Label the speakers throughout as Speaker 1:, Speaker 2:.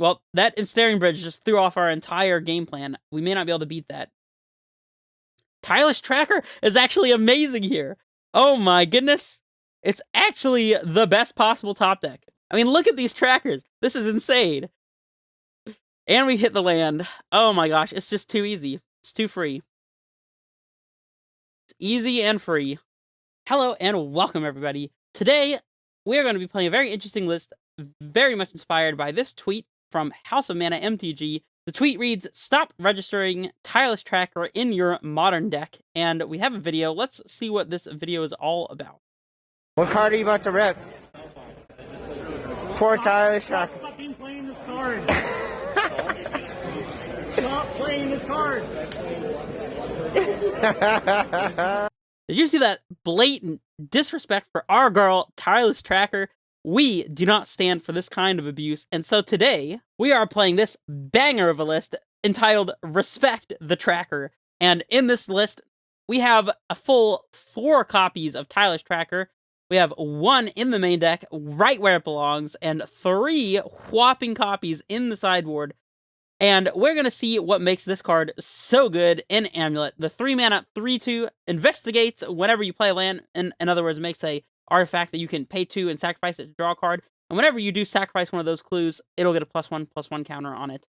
Speaker 1: Well, that ensnaring bridge just threw off our entire game plan. We may not be able to beat that. Tireless Tracker is actually amazing here. Oh my goodness. It's actually the best possible top deck. I mean, look at these trackers. This is insane. And we hit the land. Oh my gosh, it's just too easy. It's too free. It's easy and free. Hello and welcome, everybody. Today, we are going to be playing a very interesting list, very much inspired by this tweet from House of Mana MTG. The tweet reads, "Stop registering Tireless Tracker in your modern deck." And we have a video. Let's see what this video is all about.
Speaker 2: What card are you about to rip? Poor Tireless Tracker.
Speaker 3: Stop playing this card. Stop playing this card.
Speaker 1: Did you see that blatant disrespect for our girl, Tireless Tracker? We do not stand for this kind of abuse, and so today, we are playing this banger of a list entitled Respect the Tracker. And in this list, we have a full 4 copies of Tireless Tracker. We have 1 in the main deck, right where it belongs, and 3 whopping copies in the sideboard. And we're going to see what makes this card so good in Amulet. The 3-mana 3/2 investigates whenever you play a land. In other words, makes a artifact that you can pay 2 and sacrifice it to draw a card. And whenever you do sacrifice one of those clues, it'll get a +1/+1 counter on it.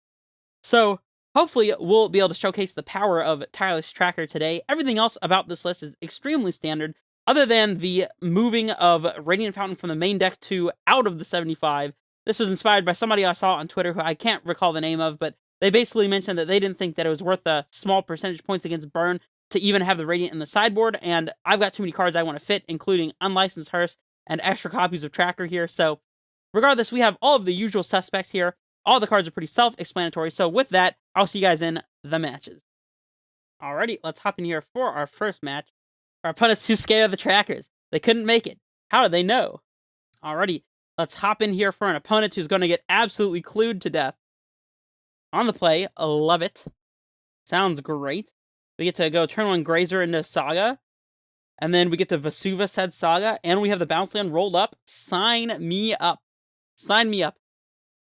Speaker 1: So hopefully we'll be able to showcase the power of Tireless Tracker today. Everything else about this list is extremely standard, other than the moving of Radiant Fountain from the main deck to out of the 75. This was inspired by somebody I saw on Twitter who I can't recall the name of, but they basically mentioned that they didn't think that it was worth the small percentage points against burn to even have the Radiant in the sideboard, and I've got too many cards I want to fit, including Unlicensed Hearse and extra copies of Tracker here. So regardless, we have all of the usual suspects here. All the cards are pretty self-explanatory, so with that, I'll see you guys in the matches. Alrighty, let's hop in here for our first match. Our opponent's too scared of the trackers. They couldn't make it. How did they know? Alrighty, let's hop in here for an opponent who's going to get absolutely clued to death. On the play, I love it. Sounds great. We get to go turn 1 Grazer into Saga. And then we get to Vesuva said Saga. And we have the bounce land rolled up. Sign me up. Sign me up.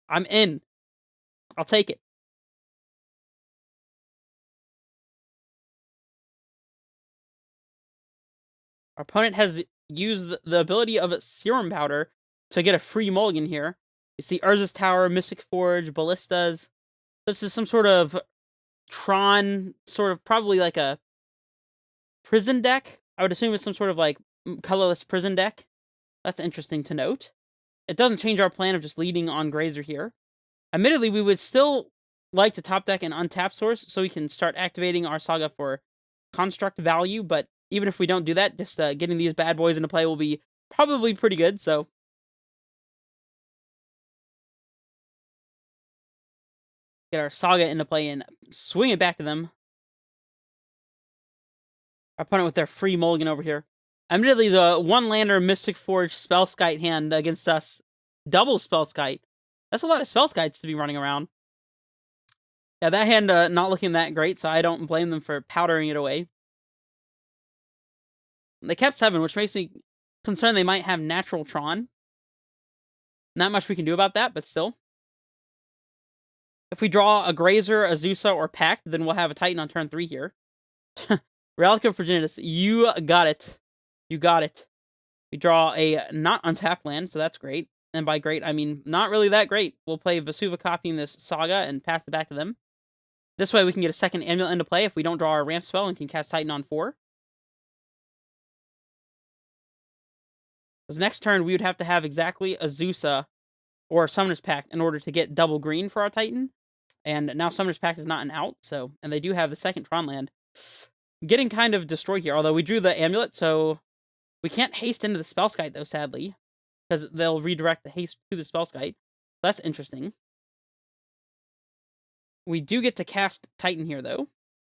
Speaker 1: I'm in. I'll take it. Our opponent has used the ability of Serum Powder to get a free mulligan here. You see Urza's Tower, Mystic Forge, Ballistas. This is some sort of Tron, sort of probably like a prison deck. I would assume it's some sort of like colorless prison deck. That's interesting to note. It doesn't change our plan of just leading on Grazer here. Admittedly, we would still like to top deck an untap source so we can start activating our Saga for construct value, but even if we don't do that, just getting these bad boys into play will be probably pretty good, so get our Saga into play and swing it back to them. Our opponent with their free mulligan over here. Admittedly, the 1-lander Mystic Forge Spellskite hand against us. Double Spellskite. That's a lot of Spellskites to be running around. Yeah, that hand not looking that great, so I don't blame them for powdering it away. They kept 7, which makes me concerned they might have natural Tron. Not much we can do about that, but still. If we draw a Grazer, a Zusa, or Pact, then we'll have a Titan on turn 3 here. Relic of Progenitus, you got it. You got it. We draw a not untapped land, so that's great. And by great, I mean not really that great. We'll play Vesuva copying this Saga and pass it back to them. This way we can get a second Amulet into play if we don't draw our ramp spell and can cast Titan on 4. Because next turn we would have to have exactly a Zusa or Summoner's Pact in order to get double green for our Titan. And now Summoner's Pact is not an out, so, and they do have the second Tron land. Getting kind of destroyed here, although we drew the Amulet, so we can't haste into the Spellskite, though, sadly. Because they'll redirect the haste to the Spellskite. That's interesting. We do get to cast Titan here, though.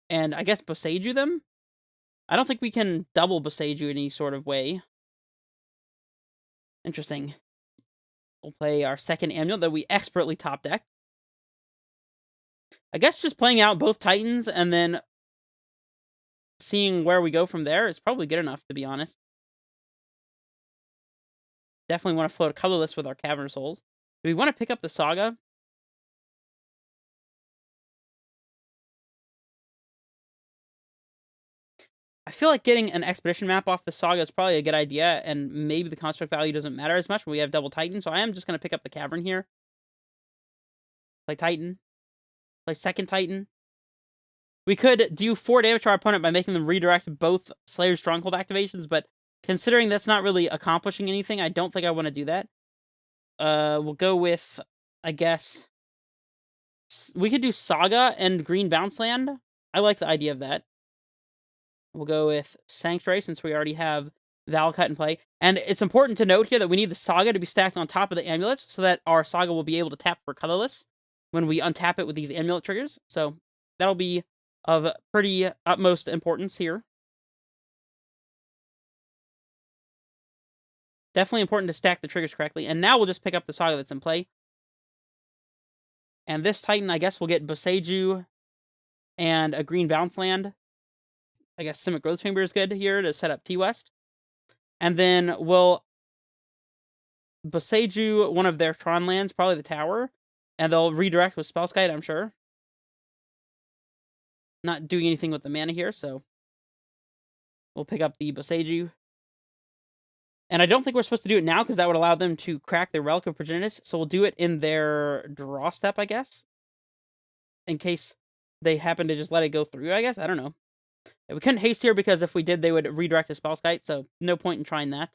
Speaker 1: And I guess Boseiju them? I don't think we can double Boseiju in any sort of way. Interesting. We'll play our second Amulet that we expertly top deck. I guess just playing out both Titans and then seeing where we go from there is probably good enough, to be honest. Definitely want to float a colorless with our Cavern of Souls. Do we want to pick up the Saga? I feel like getting an expedition map off the Saga is probably a good idea, and maybe the construct value doesn't matter as much when we have double Titan, so I am just going to pick up the Cavern here. Play Titan. Play second Titan. We could do 4 damage to our opponent by making them redirect both Slayer's Stronghold activations, but considering that's not really accomplishing anything, I don't think I want to do that. We'll go with, I guess, we could do Saga and Green Bounce Land. I like the idea of that. We'll go with Sanctuary since we already have Valakut in play. And it's important to note here that we need the Saga to be stacked on top of the amulets so that our Saga will be able to tap for colorless when we untap it with these amulet triggers. So that'll be of pretty utmost importance here. Definitely important to stack the triggers correctly. And now we'll just pick up the Saga that's in play. And this Titan, I guess, will get Boseiju and a Green Bounce Land. I guess Simic Growth Chamber is good here to set up T-West. And then we'll Boseiju one of their Tron lands, probably the tower. And they'll redirect with Spellskite, I'm sure. Not doing anything with the mana here, so we'll pick up the Boseiju. And I don't think we're supposed to do it now, because that would allow them to crack their Relic of Progenitus, so we'll do it in their draw step, I guess. In case they happen to just let it go through, I guess? I don't know. We couldn't haste here, because if we did, they would redirect a Spellskite, so no point in trying that.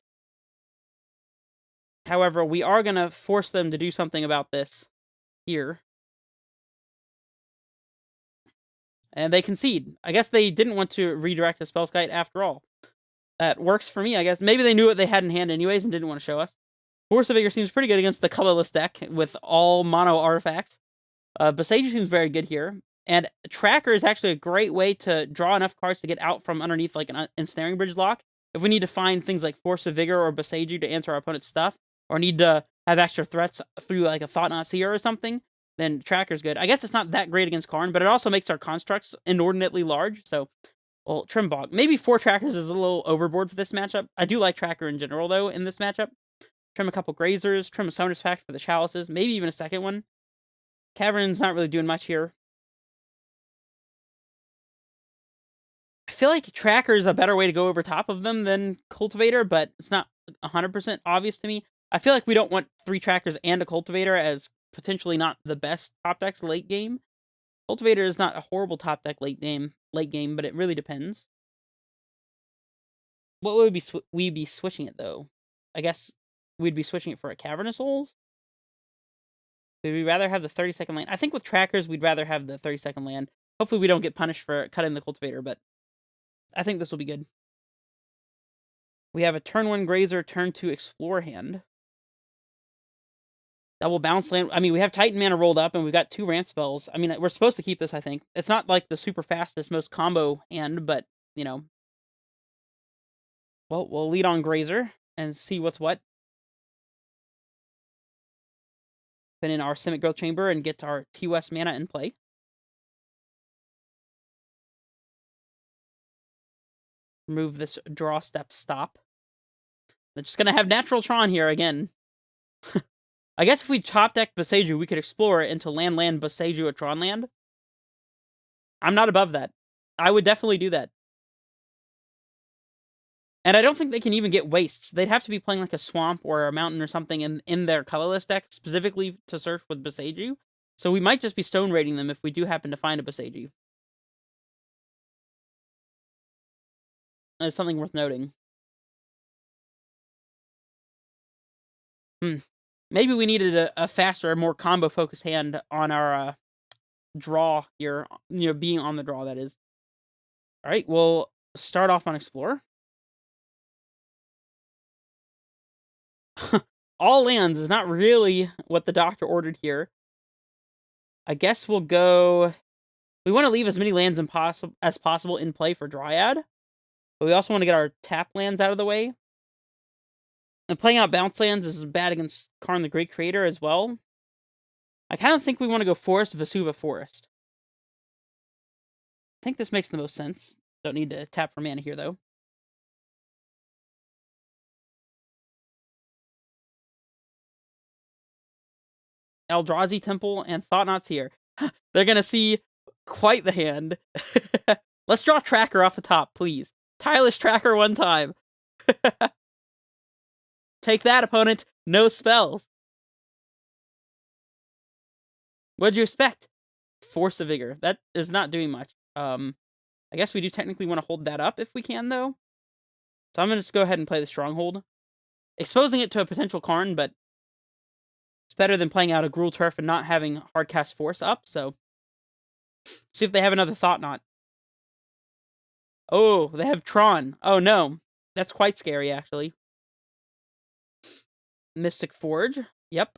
Speaker 1: However, we are going to force them to do something about this here. And they concede. I guess they didn't want to redirect a Spellskite after all. That works for me, I guess. Maybe they knew what they had in hand anyways and didn't want to show us. Force of Vigor seems pretty good against the colorless deck with all mono artifacts. Boseiju seems very good here. And Tracker is actually a great way to draw enough cards to get out from underneath like an Ensnaring Bridge lock. If we need to find things like Force of Vigor or Boseiju to answer our opponent's stuff, or need to have extra threats through like a Thought-Knot Seer or something, then Tracker's good. I guess it's not that great against Karn, but it also makes our constructs inordinately large, so... Well, Trimbog. Maybe 4 Trackers is a little overboard for this matchup. I do like Tracker in general, though, in this matchup. Trim a couple Grazers, trim a Summoner's Pact for the Chalices, maybe even a second one. Cavern's not really doing much here. I feel like Tracker is a better way to go over top of them than Cultivator, but it's not 100% obvious to me. I feel like we don't want 3 Trackers and a Cultivator as potentially not the best top decks late game. Cultivator is not a horrible top deck late game, but it really depends. What would we be switching it, though? I guess we'd be switching it for a Cavernous Souls? Would we rather have the 30-second land? I think with Trackers, we'd rather have the 30-second land. Hopefully we don't get punished for cutting the Cultivator, but I think this will be good. We have a turn 1 Grazer, turn 2 Explore hand. Double bounce land. I mean, we have Titan mana rolled up, and we've got 2 ramp spells. I mean, we're supposed to keep this, I think. It's not like the super fastest, most combo hand, but, you know. Well, we'll lead on Grazer and see what's what. Put in our Simic Growth Chamber and get our T-West mana in play. Remove this draw step stop. They're just going to have Natural Tron here again. I guess if we top deck Boseiju, we could explore it into land Boseiju a Tron land. I'm not above that. I would definitely do that. And I don't think they can even get wastes. They'd have to be playing like a swamp or a mountain or something in their colorless deck, specifically to search with Boseiju. So we might just be stone raiding them if we do happen to find a Boseiju. That's something worth noting. Maybe we needed a faster, more combo-focused hand on our draw here. You know, being on the draw, that is. Alright, we'll start off on Explore. All lands is not really what the doctor ordered here. I guess we'll go... We want to leave as many lands as possible in play for Dryad. But we also want to get our tap lands out of the way. And playing out bounce lands is bad against Karn the Great Creator as well. I kind of think we want to go Forest, Vesuva, Forest. I think this makes the most sense. Don't need to tap for mana here, though. Eldrazi Temple and Thought-Knot Seer. They're going to see quite the hand. Let's draw Tracker off the top, please. Tireless Tracker one time. Take that, opponent. No spells. What'd you expect? Force of Vigor. That is not doing much. I guess we do technically want to hold that up if we can, though. So I'm going to just go ahead and play the Stronghold. Exposing it to a potential Karn, but it's better than playing out a Gruul Turf and not having Hardcast Force up, so... See if they have another Thought Knot. Oh, they have Tron. Oh, no. That's quite scary, actually. Mystic Forge. Yep.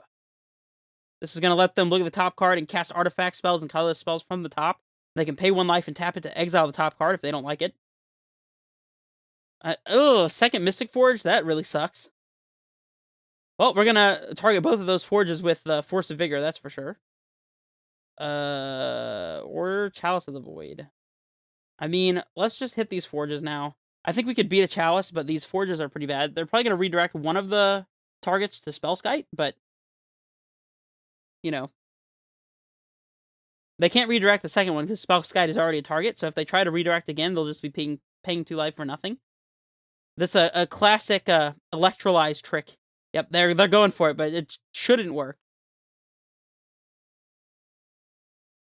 Speaker 1: This is going to let them look at the top card and cast artifact spells and colorless spells from the top. They can pay 1 life and tap it to exile the top card if they don't like it. Second Mystic Forge? That really sucks. Well, we're going to target both of those forges with Force of Vigor, that's for sure. Or Chalice of the Void. I mean, let's just hit these forges now. I think we could beat a Chalice, but these forges are pretty bad. They're probably going to redirect one of the targets to Spellskite, but... You know. They can't redirect the second one because Spellskite is already a target, so if they try to redirect again, they'll just be paying 2 life for nothing. That's a classic electrolyze trick. Yep, they're going for it, but it shouldn't work.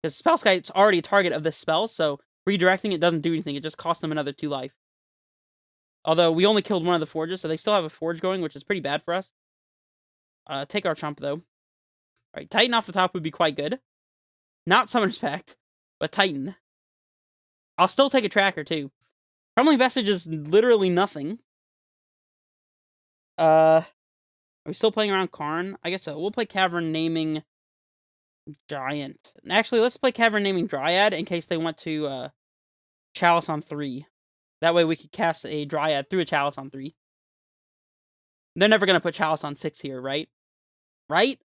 Speaker 1: Because Spellskite's already a target of this spell, so redirecting it doesn't do anything. It just costs them another 2 life. Although, we only killed one of the forges, so they still have a forge going, which is pretty bad for us. Take our chump, though. Alright, Titan off the top would be quite good. Not Summoner's Pact, but Titan. I'll still take a Tracker, too. Crumbling Vestige is literally nothing. Are we still playing around Karn? I guess so. We'll play Cavern Naming Giant. Actually, let's play Cavern Naming Dryad in case they want to Chalice on 3. That way we could cast a Dryad through a Chalice on 3. They're never going to put Chalice on 6 here, right? Right?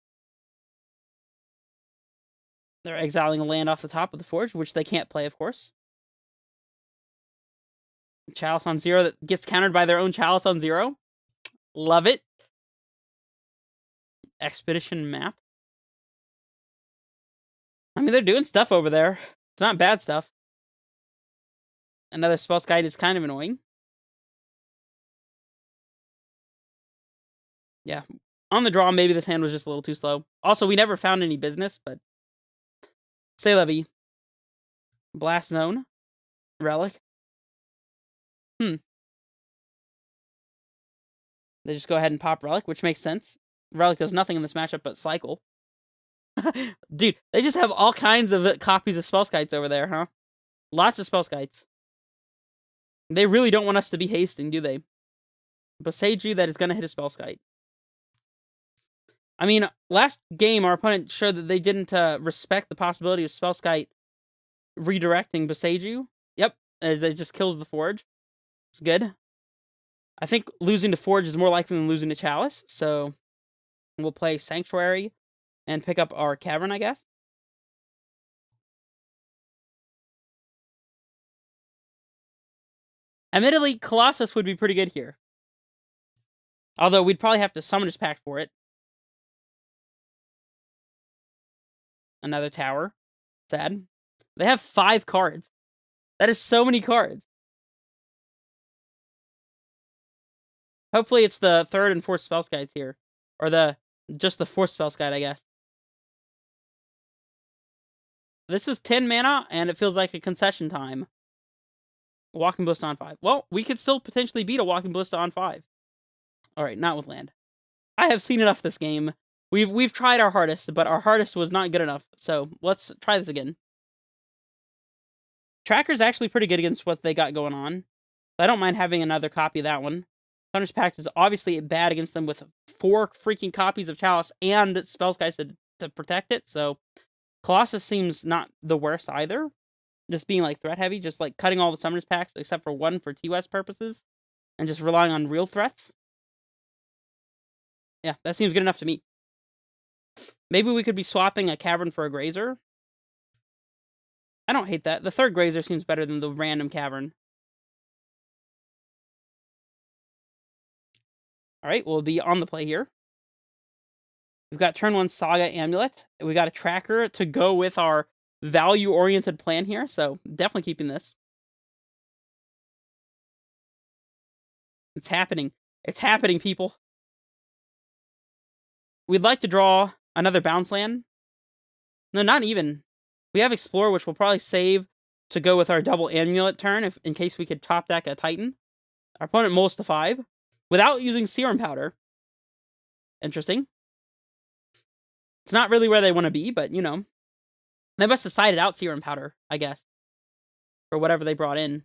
Speaker 1: They're exiling a land off the top of the forge, which they can't play, of course. Chalice on 0 that gets countered by their own Chalice on 0. Love it. Expedition map. I mean, they're doing stuff over there. It's not bad stuff. Another Spellskite is kind of annoying. Yeah. On the draw, maybe this hand was just a little too slow. Also, we never found any business, but... Stay Levy. Blast Zone. Relic. They just go ahead and pop Relic, which makes sense. Relic does nothing in this matchup but cycle. Dude, they just have all kinds of copies of Spellskites over there, huh? Lots of Spellskites. They really don't want us to be hasting, do they? Boseiju that is going to hit a Spellskite. I mean, last game, our opponent showed that they didn't respect the possibility of Spellskite redirecting Boseiju. Yep, it just kills the Forge. It's good. I think losing to Forge is more likely than losing to Chalice, so we'll play Sanctuary and pick up our Cavern, I guess. Admittedly, Colossus would be pretty good here. Although, we'd probably have to Summoner's Pact for it. Another tower. Sad. They have 5 cards. That is so many cards. Hopefully it's the 3rd and 4th Spellskites here. Or just the 4th Spellskite, I guess. This is 10 mana, and it feels like a concession time. Walking Ballista on 5. Well, we could still potentially beat a Walking Ballista on 5. Alright, not with land. I have seen enough this game. We've tried our hardest, but our hardest was not good enough. So, let's try this again. Tracker's actually pretty good against what they got going on. I don't mind having another copy of that one. Summoner's Pact is obviously bad against them with 4 freaking copies of Chalice and Spellskites to protect it, so Colossus seems not the worst either. Just being like threat heavy, just like cutting all the Summoner's Pacts except for 1 for TOS purposes, and just relying on real threats. Yeah, that seems good enough to me. Maybe we could be swapping a Cavern for a Grazer. I don't hate that. The 3rd Grazer seems better than the random Cavern. Alright, we'll be on the play here. We've got turn 1 Saga Amulet. We got a Tracker to go with our value-oriented plan here, so definitely keeping this. It's happening. It's happening, people. We'd like to draw another bounce land. No, not even. We have Explore, which we'll probably save to go with our double amulet turn in case we could top deck a Titan. Our opponent mulls to 5 without using Serum Powder. Interesting. It's not really where they want to be, but, you know. They must have sided out Serum Powder, I guess. For whatever they brought in.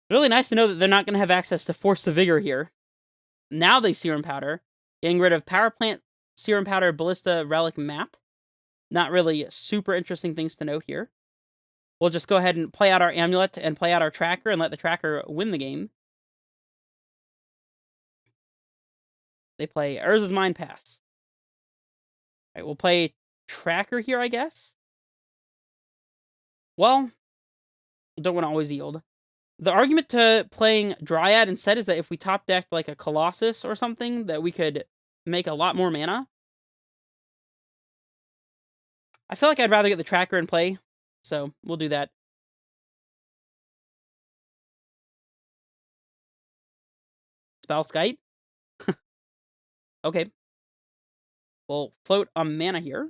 Speaker 1: It's really nice to know that they're not going to have access to Force the Vigor here. Now they Serum Powder. Getting rid of Power Plant, Serum Powder, Ballista, Relic, Map. Not really super interesting things to note here. We'll just go ahead and play out our Amulet and play out our Tracker and let the Tracker win the game. They play Urza's Mind Pass. Alright, we'll play Tracker here, I guess. Well, don't want to always yield. The argument to playing Dryad instead is that if we top decked like a Colossus or something, that we could make a lot more mana. I feel like I'd rather get the Tracker in play, so we'll do that. Spell Skite. Okay. We'll float a mana here.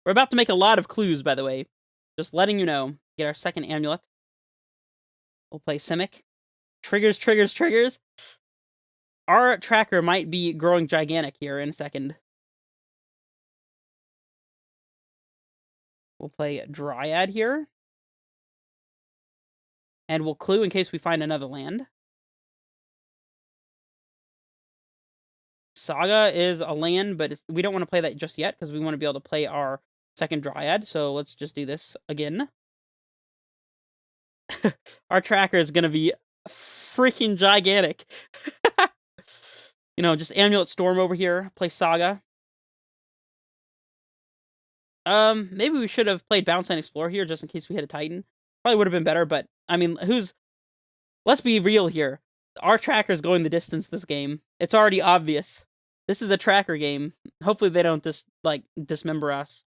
Speaker 1: We're about to make a lot of clues, by the way. Just letting you know. Get our second Amulet. We'll play Simic. Triggers, triggers, triggers. Our Tracker might be growing gigantic here in a second. We'll play Dryad here. And we'll clue in case we find another land. Saga is a land, but we don't want to play that just yet because we want to be able to play our second Dryad. So let's just do this again. Our Tracker is going to be freaking gigantic. You know, just Amulet Storm over here. Play Saga. Maybe we should have played Bounce and Explore here just in case we hit a Titan. Probably would have been better, but, I mean, let's be real here. Our Tracker's going the distance this game. It's already obvious. This is a Tracker game. Hopefully they don't just, like, dismember us.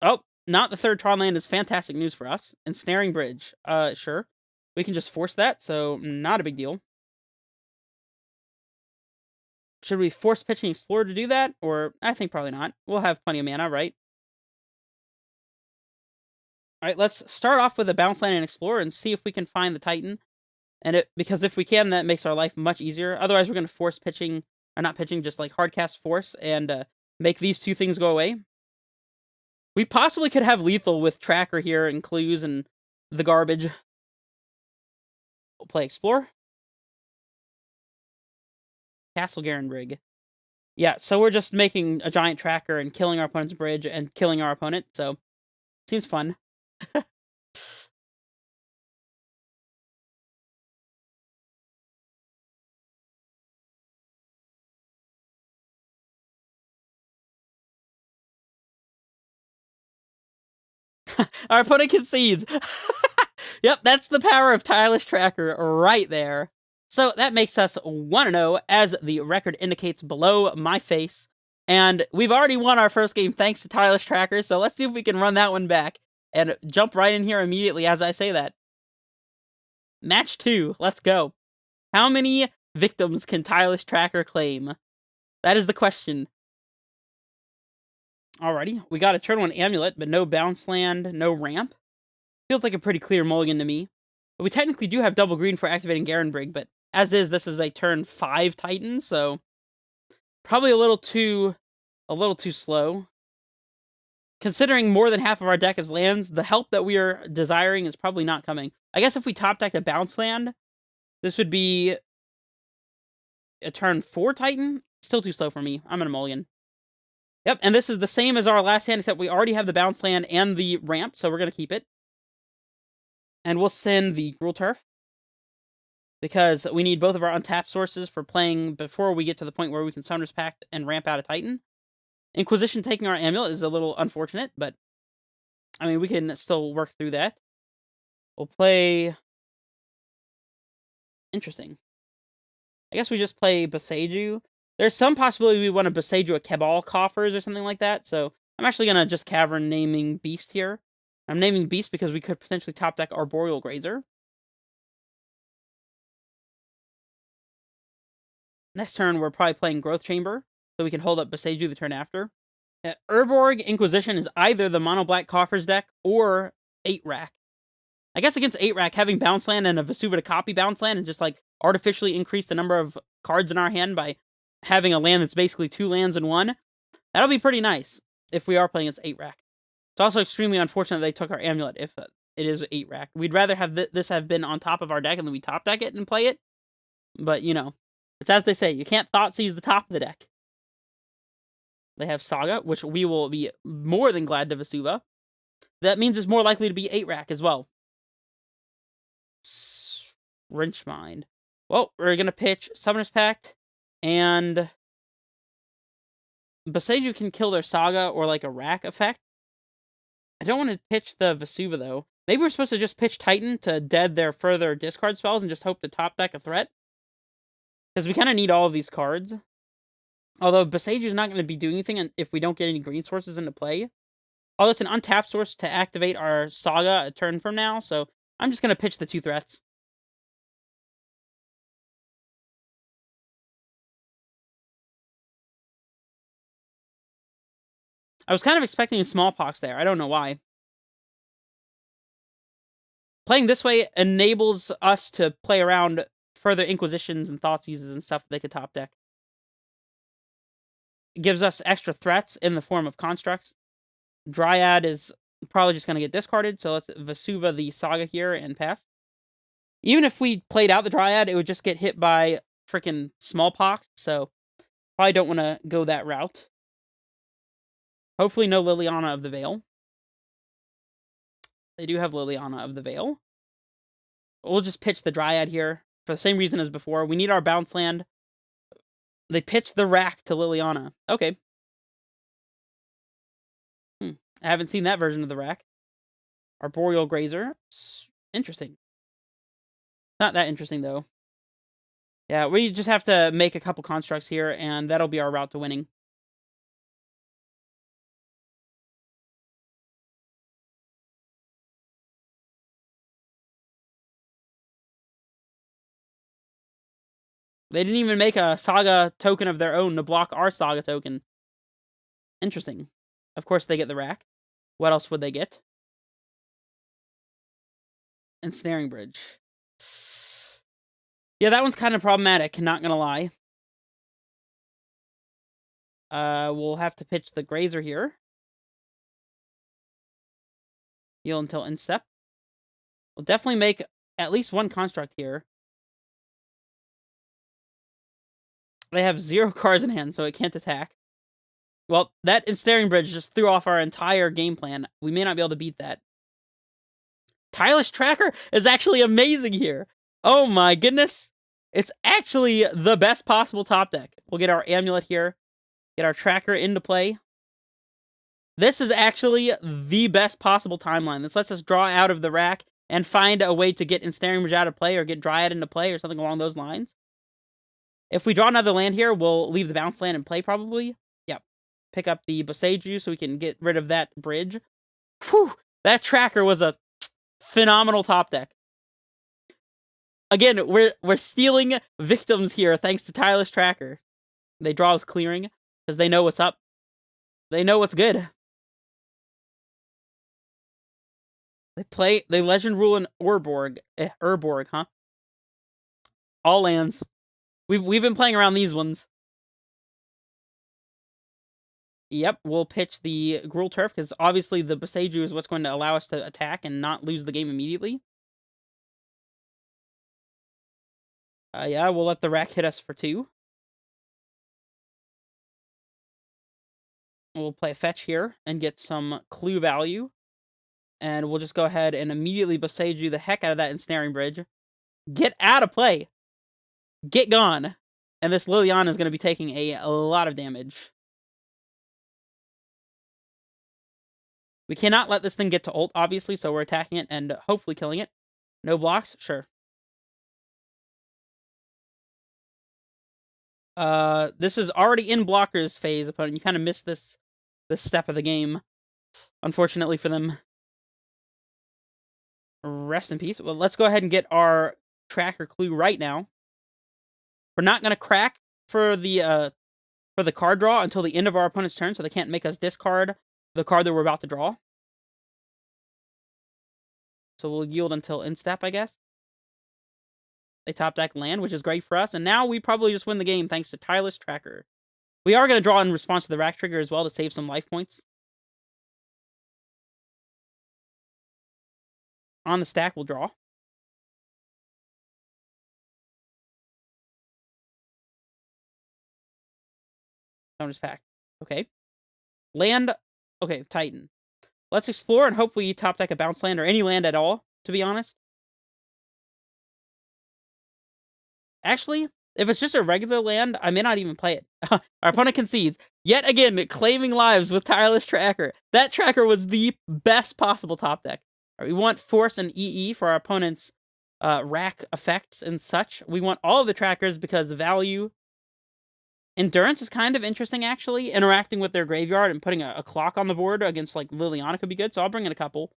Speaker 1: Oh, not the third Tron land is fantastic news for us. Ensnaring Bridge. Sure. We can just force that, so not a big deal. Should we force pitching Explorer to do that? Or, I think probably not. We'll have plenty of mana, right? Alright, let's start off with a Bounce Land and Explorer and see if we can find the Titan. And because if we can, that makes our life much easier. Otherwise, we're going to force pitching, or not pitching, just like hardcast Force and make these two things go away. We possibly could have lethal with Tracker here and clues and the garbage. We'll play Explore. Castle Garenbrig. Yeah, so we're just making a giant Tracker and killing our opponent's bridge and killing our opponent, so seems fun. Our opponent concedes. Yep, that's the power of Tireless Tracker right there. So that makes us 1-0, as the record indicates below my face. And we've already won our first game thanks to Tireless Tracker, so let's see if we can run that one back. And jump right in here immediately as I say that. Match 2, let's go. How many victims can Tireless Tracker claim? That is the question. Alrighty, we got a turn 1 Amulet, but no Bounce Land, no Ramp. Feels like a pretty clear mulligan to me. But we technically do have double green for activating Garenbrig, but as is, this is a turn 5 Titan, so probably a little too slow. Considering more than half of our deck is lands, the help that we are desiring is probably not coming. I guess if we top decked a Bounce Land, this would be a turn 4 Titan. Still too slow for me. I'm gonna mulligan. Yep, and this is the same as our last hand, except we already have the Bounce Land and the Ramp, so we're gonna keep it. And we'll send the Gruul Turf, because we need both of our untapped sources for playing before we get to the point where we can Summoner's Pact and ramp out a Titan. Inquisition taking our Amulet is a little unfortunate, but I mean, we can still work through that. We'll play Interesting. I guess we just play Boseiju. There's some possibility we want to Boseiju a Cabal Coffers or something like that, so I'm actually going to just cavern naming Beast here. I'm naming Beast because we could potentially top deck Arboreal Grazer. Next turn, we're probably playing Growth Chamber, so we can hold up Boseiju the turn after. Urborg Inquisition is either the Mono Black Coffers deck or 8-Rack. I guess against 8-Rack, having Bounce Land and a Vesuva to copy Bounce Land and just like artificially increase the number of cards in our hand by having a land that's basically 2 lands in 1, that'll be pretty nice if we are playing against 8-Rack. It's also extremely unfortunate they took our Amulet if it is 8-Rack. We'd rather have this have been on top of our deck and then we top deck it and play it. But, you know, it's as they say, you can't thought seize the top of the deck. They have Saga, which we will be more than glad to Vesuva. That means it's more likely to be 8-Rack as well. Wrench Mind. Well, we're going to pitch Summoner's Pact, and Boseiju can kill their Saga or like a Rack effect. I don't want to pitch the Vesuva, though. Maybe we're supposed to just pitch Titan to dead their further discard spells and just hope to top deck a threat. Because we kind of need all of these cards. Although Boseiju is not going to be doing anything if we don't get any green sources into play. Although it's an untapped source to activate our Saga a turn from now, so I'm just going to pitch the 2 threats. I was kind of expecting a Smallpox there. I don't know why. Playing this way enables us to play around further Inquisitions and Thoughtseizes and stuff that they could top deck. It gives us extra threats in the form of constructs. Dryad is probably just going to get discarded, so let's Vesuva the Saga here and pass. Even if we played out the Dryad, it would just get hit by freaking Smallpox, so probably don't want to go that route. Hopefully no Liliana of the Veil. They do have Liliana of the Veil. We'll just pitch the Dryad here for the same reason as before. We need our bounce land. They pitched the Rack to Liliana. Okay. I haven't seen that version of the Rack. Arboreal Grazer. Interesting. Not that interesting, though. Yeah, we just have to make a couple constructs here, and that'll be our route to winning. They didn't even make a Saga token of their own to block our Saga token. Interesting. Of course, they get the Rack. What else would they get? Ensnaring Bridge. Yeah, that one's kind of problematic, not gonna lie. We'll have to pitch the Grazer here. Heal until instep. We'll definitely make at least one construct here. They have 0 cards in hand, so it can't attack. Well, that Ensnaring Bridge just threw off our entire game plan. We may not be able to beat that. Tireless Tracker is actually amazing here. Oh my goodness. It's actually the best possible top deck. We'll get our Amulet here. Get our Tracker into play. This is actually the best possible timeline. This lets us draw out of the Rack and find a way to get Ensnaring Bridge out of play or get Dryad into play or something along those lines. If we draw another land here, we'll leave the bounce land in play probably. Yep. Pick up the Boseiju so we can get rid of that bridge. Whew! That Tracker was a phenomenal top deck. Again, we're stealing victims here thanks to Tireless Tracker. They draw with clearing because they know what's up. They know what's good. They legend rule in Urborg, huh? All lands. We've been playing around these ones. Yep, we'll pitch the Gruul Turf because obviously the Boseiju is what's going to allow us to attack and not lose the game immediately. Yeah, we'll let the Rack hit us for 2. We'll play a fetch here and get some clue value. And we'll just go ahead and immediately Boseiju the heck out of that Ensnaring Bridge. Get out of play! Get gone! And this Liliana is going to be taking a lot of damage. We cannot let this thing get to ult, obviously, so we're attacking it and hopefully killing it. No blocks? Sure. This is already in blockers phase, opponent. You kind of missed this step of the game, unfortunately for them. Rest in peace. Well, let's go ahead and get our tracker clue right now. We're not gonna crack for the card draw until the end of our opponent's turn, so they can't make us discard the card that we're about to draw. So we'll yield until end step, I guess. They top deck land, which is great for us, and now we probably just win the game thanks to Tireless Tracker. We are going to draw in response to the rack trigger as well to save some life points. On the stack, we'll draw. Bonus pack. Okay. Land. Okay, Titan. Let's explore and hopefully top deck a bounce land or any land at all, to be honest. Actually, if it's just a regular land, I may not even play it. Our opponent concedes. Yet again, claiming lives with Tireless Tracker. That tracker was the best possible top deck. Right, we want Force and EE for our opponent's rack effects and such. We want all of the trackers because value. Endurance is kind of interesting, actually. Interacting with their graveyard and putting a clock on the board against, like, Liliana could be good, so I'll bring in a couple.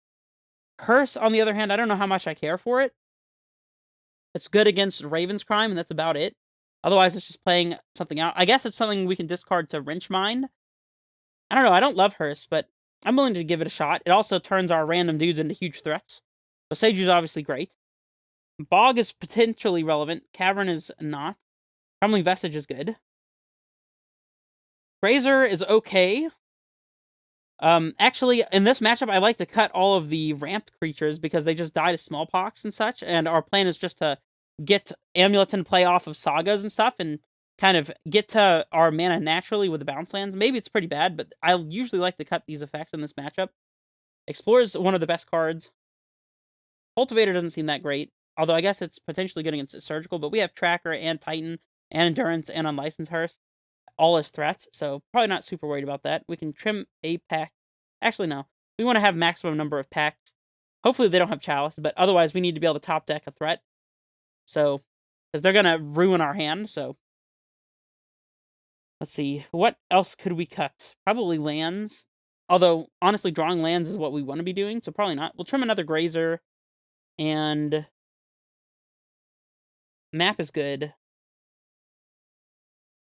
Speaker 1: Hearse, on the other hand, I don't know how much I care for it. It's good against Raven's Crime, and that's about it. Otherwise, it's just playing something out. I guess it's something we can discard to Wrench Mind. I don't know, I don't love Hearse, but I'm willing to give it a shot. It also turns our random dudes into huge threats. Boseiju is obviously great. Bog is potentially relevant. Cavern is not. Crumbling Vestige is good. Grazer is okay. Actually, in this matchup, I like to cut all of the ramped creatures because they just die to smallpox and such, and our plan is just to get amulettitan play off of sagas and stuff, and kind of get to our mana naturally with the bounce lands. Maybe it's pretty bad, but I usually like to cut these effects in this matchup. Explorer is one of the best cards. Cultivator doesn't seem that great, although I guess it's potentially good against Surgical, but we have Tracker and Titan and Endurance and Unlicensed Hearse all as threats, so probably not super worried about that. We can trim a pack. Actually, no. We want to have maximum number of packs. Hopefully they don't have Chalice, but otherwise we need to be able to top deck a threat. So, because they're going to ruin our hand, so. Let's see. What else could we cut? Probably lands. Although, honestly, drawing lands is what we want to be doing, so probably not. We'll trim another Grazer, and map is good.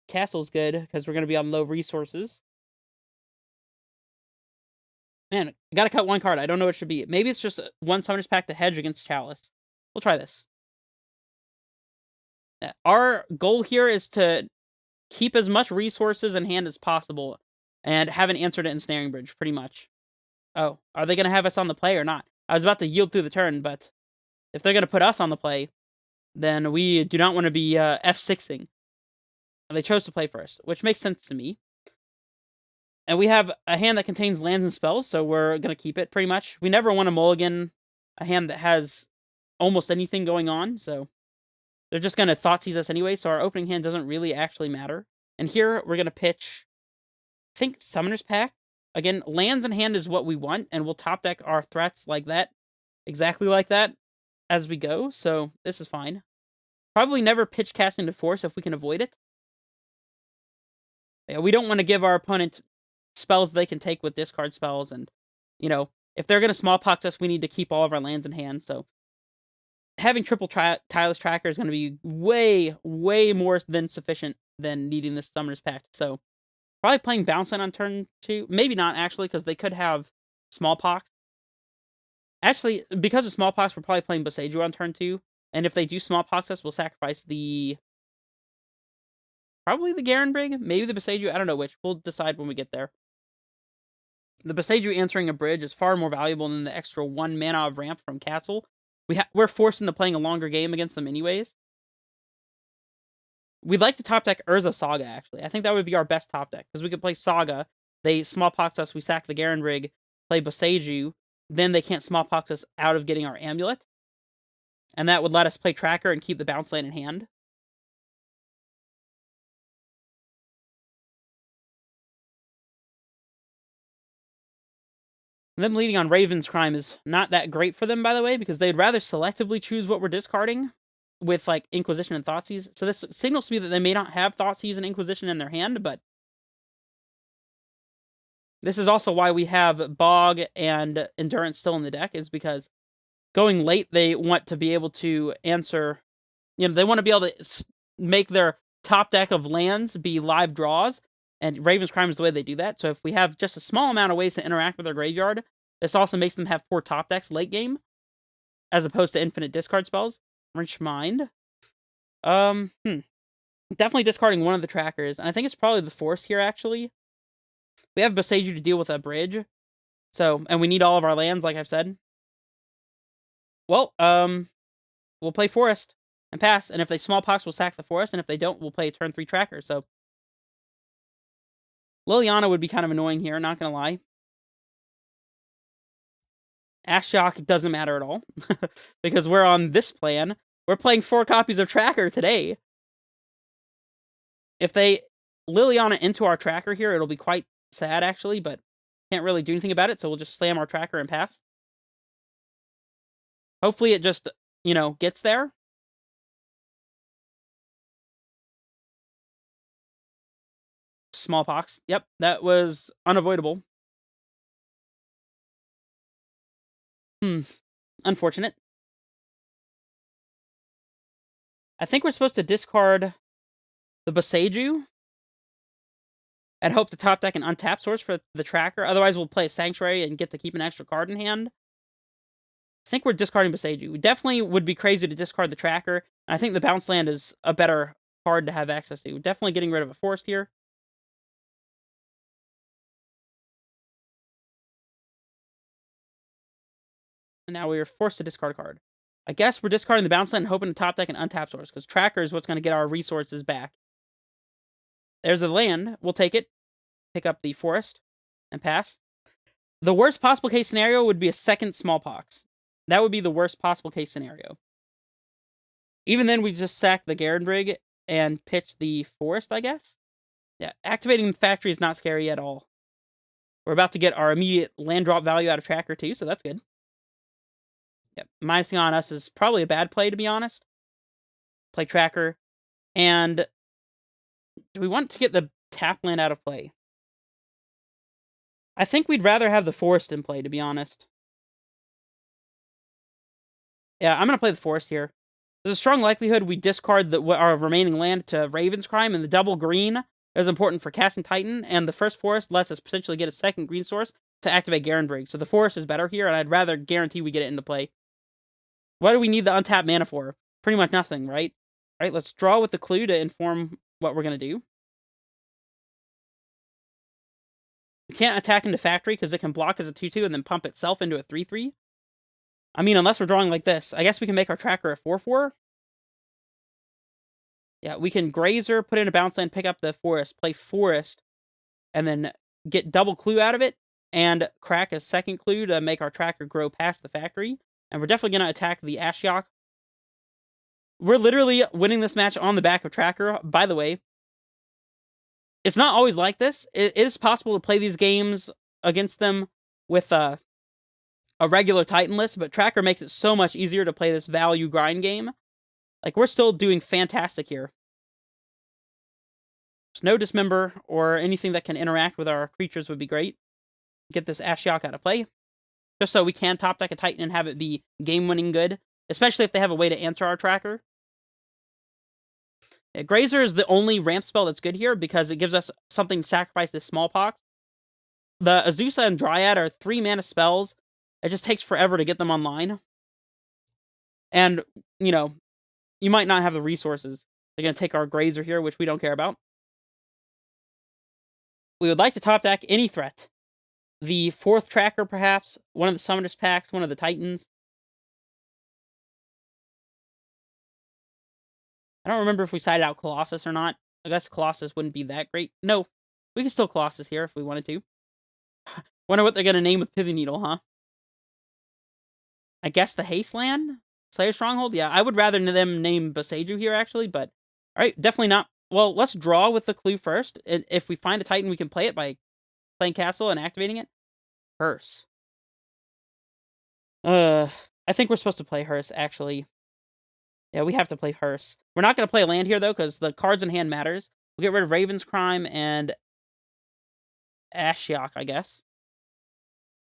Speaker 1: Castle's good, because we're going to be on low resources. Man, I gotta cut one card. I don't know what it should be. Maybe it's just one Summoner's Pact to hedge against Chalice. We'll try this. Our goal here is to keep as much resources in hand as possible and have an answer to Ensnaring Bridge, pretty much. Oh, are they going to have us on the play or not? I was about to yield through the turn, but if they're going to put us on the play, then we do not want to be F6ing. They chose to play first, which makes sense to me. And we have a hand that contains lands and spells, so we're going to keep it, pretty much. We never want to mulligan a hand that has almost anything going on, so they're just going to Thoughtseize us anyway, so our opening hand doesn't really actually matter. And here, we're going to pitch, I think, Summoner's Pact. Again, lands in hand is what we want, and we'll top deck our threats like that, exactly like that, as we go, so this is fine. Probably never pitch Casting to Force if we can avoid it. Yeah, we don't want to give our opponent spells they can take with discard spells, and, you know, if they're going to smallpox us, we need to keep all of our lands in hand, so having triple Tireless Tracker is going to be way, way more than sufficient than needing this Summoner's Pact, so probably playing Bounce Land on turn 2. Maybe not, actually, because they could have Smallpox. Actually, because of Smallpox, we're probably playing Boseiju on turn 2, and if they do Smallpox us, we'll sacrifice the... probably the Garenbrig, maybe the Boseiju, I don't know which. We'll decide when we get there. The Boseiju answering a bridge is far more valuable than the extra 1 mana of ramp from Castle. We're forced into playing a longer game against them anyways. We'd like to top deck Urza Saga, actually. I think that would be our best top deck, because we could play Saga, they Smallpox us, we sack the Garenbrig, play Boseiju, then they can't Smallpox us out of getting our Amulet. And that would let us play Tracker and keep the bounce land in hand. Them leading on Raven's Crime is not that great for them, by the way, because they'd rather selectively choose what we're discarding. with, like, Inquisition and Thoughtseize. So this signals to me that they may not have Thoughtseize and Inquisition in their hand, but this is also why we have Bog and Endurance still in the deck, is because going late, they want to be able to answer... they want to be able to make their top deck of lands be live draws, and Raven's Crime is the way they do that. So if we have just a small amount of ways to interact with their graveyard, this also makes them have poor top decks late game, as opposed to infinite discard spells. Wrench Mind. Definitely discarding one of the trackers, and I think it's probably the Force here, actually. We have Boseiju to deal with a bridge, and we need all of our lands, like I've said. Well, we'll play Forest and pass, and if they Smallpox, we'll sack the Forest, and if they don't, we'll play a turn 3 tracker, so... Liliana would be kind of annoying here, not gonna lie. Ashiok doesn't matter at all, because we're on this plan. We're playing 4 copies of Tracker today. If they Liliana into our Tracker here, it'll be quite sad, actually, but can't really do anything about it, so we'll just slam our Tracker and pass. Hopefully it just, gets there. Smallpox. Yep, that was unavoidable. Unfortunate. I think we're supposed to discard the Boseiju and hope to top deck an untap source for the Tracker. Otherwise, we'll play a Sanctuary and get to keep an extra card in hand. I think we're discarding Boseiju. We definitely would be crazy to discard the Tracker. And I think the bounce land is a better card to have access to. We're definitely getting rid of a Forest here. And now we are forced to discard a card. I guess we're discarding the bounce land and hoping to top deck an untap source, because Tracker is what's going to get our resources back. There's a land. We'll take it. Pick up the Forest and pass. The worst possible case scenario would be a second Smallpox. That would be the worst possible case scenario. Even then, we just sack the Garenbrig and pitch the Forest, I guess? Yeah, activating the Factory is not scary at all. We're about to get our immediate land drop value out of Tracker, too, so that's good. Yep, minusing on us is probably a bad play, to be honest. Play Tracker. And do we want to get the tap land out of play? I think we'd rather have the Forest in play, to be honest. Yeah, I'm going to play the Forest here. There's a strong likelihood we discard our remaining land to Raven's Crime, and the double green is important for casting Titan, and the first Forest lets us potentially get a second green source to activate Garenbrig. So the Forest is better here, and I'd rather guarantee we get it into play. What do we need the untapped mana for? Pretty much nothing, right? All right, let's draw with the clue to inform what we're going to do. We can't attack into Factory because it can block as a 2-2 and then pump itself into a 3-3. I mean, unless we're drawing like this. I guess we can make our Tracker a 4-4. Yeah, we can Grazer, put in a bounce land, pick up the Forest, play Forest, and then get double clue out of it, and crack a second clue to make our Tracker grow past the Factory. And we're definitely going to attack the Ashiok. We're literally winning this match on the back of Tracker. By the way, it's not always like this. It is possible to play these games against them with a regular Titan list, but Tracker makes it so much easier to play this value grind game. Like, we're still doing fantastic here. There's no Dismember or anything that can interact with our creatures would be great. Get this Ashiok out of play. Just so we can top deck a Titan and have it be game-winning good. Especially if they have a way to answer our Tracker. Yeah, Grazer is the only ramp spell that's good here because it gives us something to sacrifice this Smallpox. The Azusa and Dryad are 3-mana spells. It just takes forever to get them online. And, you might not have the resources. They're going to take our Grazer here, which we don't care about. We would like to top deck any threat. The 4th Tracker, perhaps. One of the Summoners packs. One of the Titans. I don't remember if we sided out Colossus or not. I guess Colossus wouldn't be that great. No, we can still Colossus here if we wanted to. Wonder what they're going to name with Pithing Needle, huh? I guess the Haste Land? Slayer Stronghold? Yeah, I would rather them name Boseiju here, actually, but... Alright, definitely not. Well, let's draw with the clue first. And if we find a Titan, we can play it by playing Castle and activating it. Hearse. I think we're supposed to play Hearse, actually. Yeah, we have to play Hearse. We're not going to play land here, though, because the cards in hand matters. We'll get rid of Raven's Crime and Ashiok, I guess.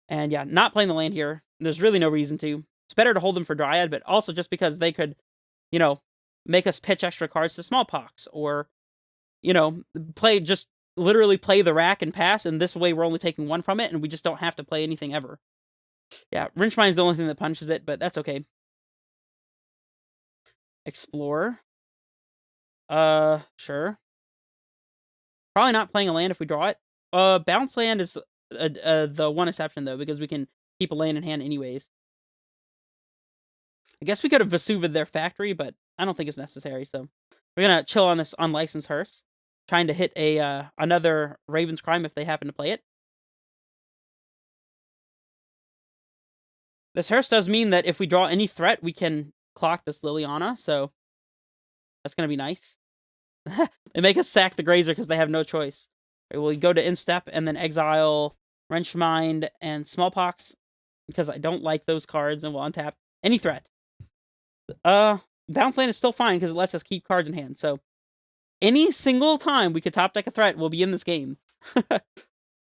Speaker 1: And yeah, not playing the land here. There's really no reason to. It's better to hold them for Dryad, but also just because they could, you know, make us pitch extra cards to Smallpox, or, you know, literally play the rack and pass, and this way we're only taking one from it, and we just don't have to play anything ever. Yeah, Wrenchmine's the only thing that punishes it, but that's okay. Explore. Sure. Probably not playing a land if we draw it. Bounce land is the one exception, though, because we can keep a land in hand anyways. I guess we could have Vesuvi'd their factory, but I don't think it's necessary, so we're gonna chill on this unlicensed Hearse, trying to hit another Raven's Crime if they happen to play it. This Hearse does mean that if we draw any threat, we can clock this Liliana, so that's gonna be nice. They make us sack the Grazer because they have no choice. Right, we'll go to Instep and then exile Wrenchmind and Smallpox because I don't like those cards, and we'll untap any threat. Bounce land is still fine because it lets us keep cards in hand. So any single time we could top deck a threat, we'll be in this game.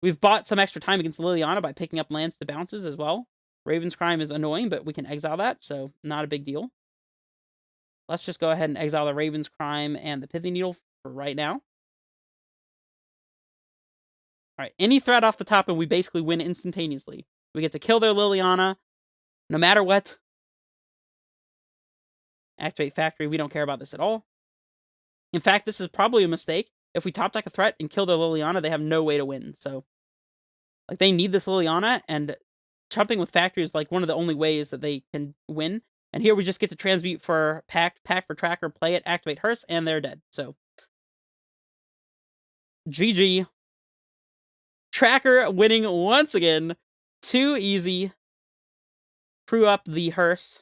Speaker 1: We've bought some extra time against Liliana by picking up lands to bounces as well. Raven's Crime is annoying, but we can exile that, so not a big deal. Let's just go ahead and exile the Raven's Crime and the Pithy Needle for right now. Alright, any threat off the top and we basically win instantaneously. We get to kill their Liliana, no matter what. Activate Factory, we don't care about this at all. In fact, this is probably a mistake. If we top deck a threat and kill their Liliana, they have no way to win. So, like, they need this Liliana, and chumping with Factory is, like, one of the only ways that they can win. And here we just get to transmute for pack for Tracker, play it, activate Hearse, and they're dead. So, GG. Tracker winning once again. Too easy. Crew up the Hearse.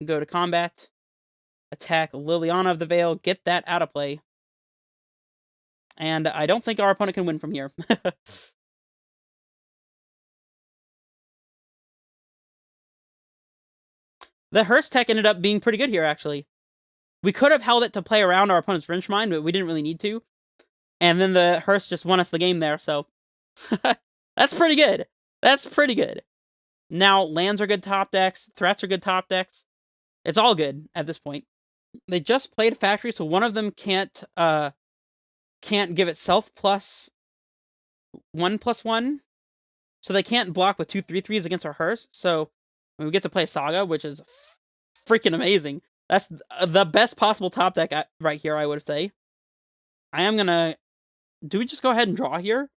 Speaker 1: Go to combat. Attack Liliana of the Veil. Get that out of play. And I don't think our opponent can win from here. The Hearse tech ended up being pretty good here, actually. We could have held it to play around our opponent's Wrenchmind, but we didn't really need to. And then the Hearse just won us the game there, so... That's pretty good. That's pretty good. Now, lands are good top decks. Threats are good top decks. It's all good at this point. They just played a Factory, so one of them can't give itself +1/+1. So they can't block with 2 3/3s against our Hearse. So we get to play Saga, which is freaking amazing. That's the best possible top deck right here, I would say. I am gonna... Do we just go ahead and draw here?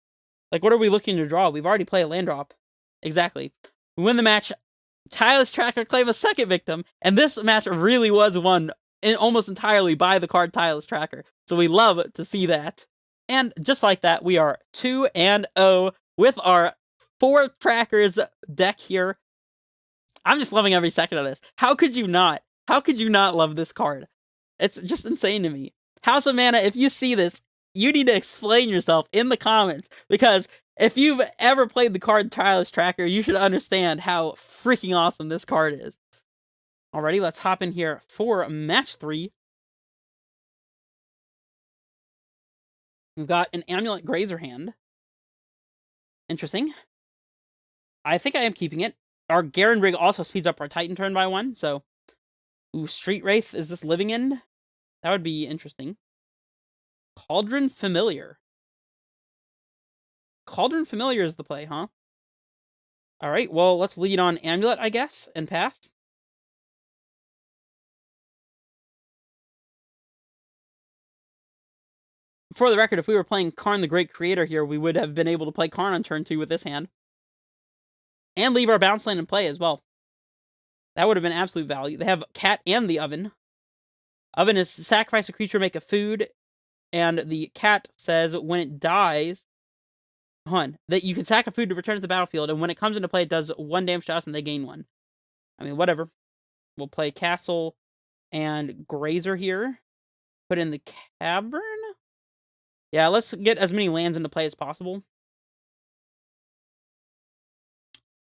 Speaker 1: Like, what are we looking to draw? We've already played a land drop. Exactly. We win the match. Tireless Tracker claim a second victim. And this match really was won almost entirely by the card Tireless Tracker. So we love to see that. And just like that, we are 2-0 with our 4 Trackers deck here. I'm just loving every second of this. How could you not? How could you not love this card? It's just insane to me. House of Mana, if you see this, you need to explain yourself in the comments, because if you've ever played the card Tireless Tracker, you should understand how freaking awesome this card is. Alrighty, let's hop in here for match 3. We've got an Amulet Grazer hand. Interesting. I think I am keeping it. Our Garen Rig also speeds up our Titan turn by 1, so... Ooh, Street Wraith, is this Living End? That would be interesting. Cauldron Familiar. Cauldron Familiar is the play, huh? Alright, well, let's lead on Amulet, I guess, and pass. For the record, if we were playing Karn the Great Creator here, we would have been able to play Karn on turn 2 with this hand. And leave our bounce land in play as well. That would have been absolute value. They have Cat and the Oven. Oven is sacrifice a creature, make a food. And the Cat says when it dies... that you can sack a food to return to the battlefield, and when it comes into play, it does 1 damage to us, and they gain 1. I mean, whatever. We'll play Castle and Grazer here. Put in the Cavern? Yeah, let's get as many lands into play as possible.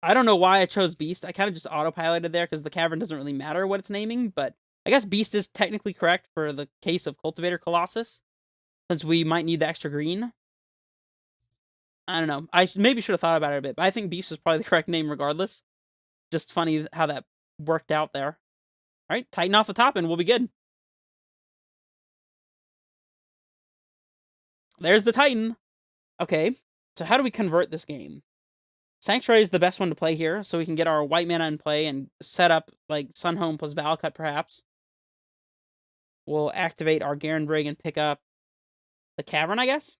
Speaker 1: I don't know why I chose Beast. I kind of just autopiloted there because the cavern doesn't really matter what it's naming, but I guess Beast is technically correct for the case of Cultivator Colossus, since we might need the extra green. I don't know. I maybe should have thought about it a bit, but I think Beast is probably the correct name regardless. Just funny how that worked out there. All right, Titan off the top and we'll be good. There's the Titan. Okay, so how do we convert this game? Sanctuary is the best one to play here, so we can get our white mana in play and set up, like, Sunhome plus Valakut, perhaps. We'll activate our Garen Brig and pick up the Cavern, I guess?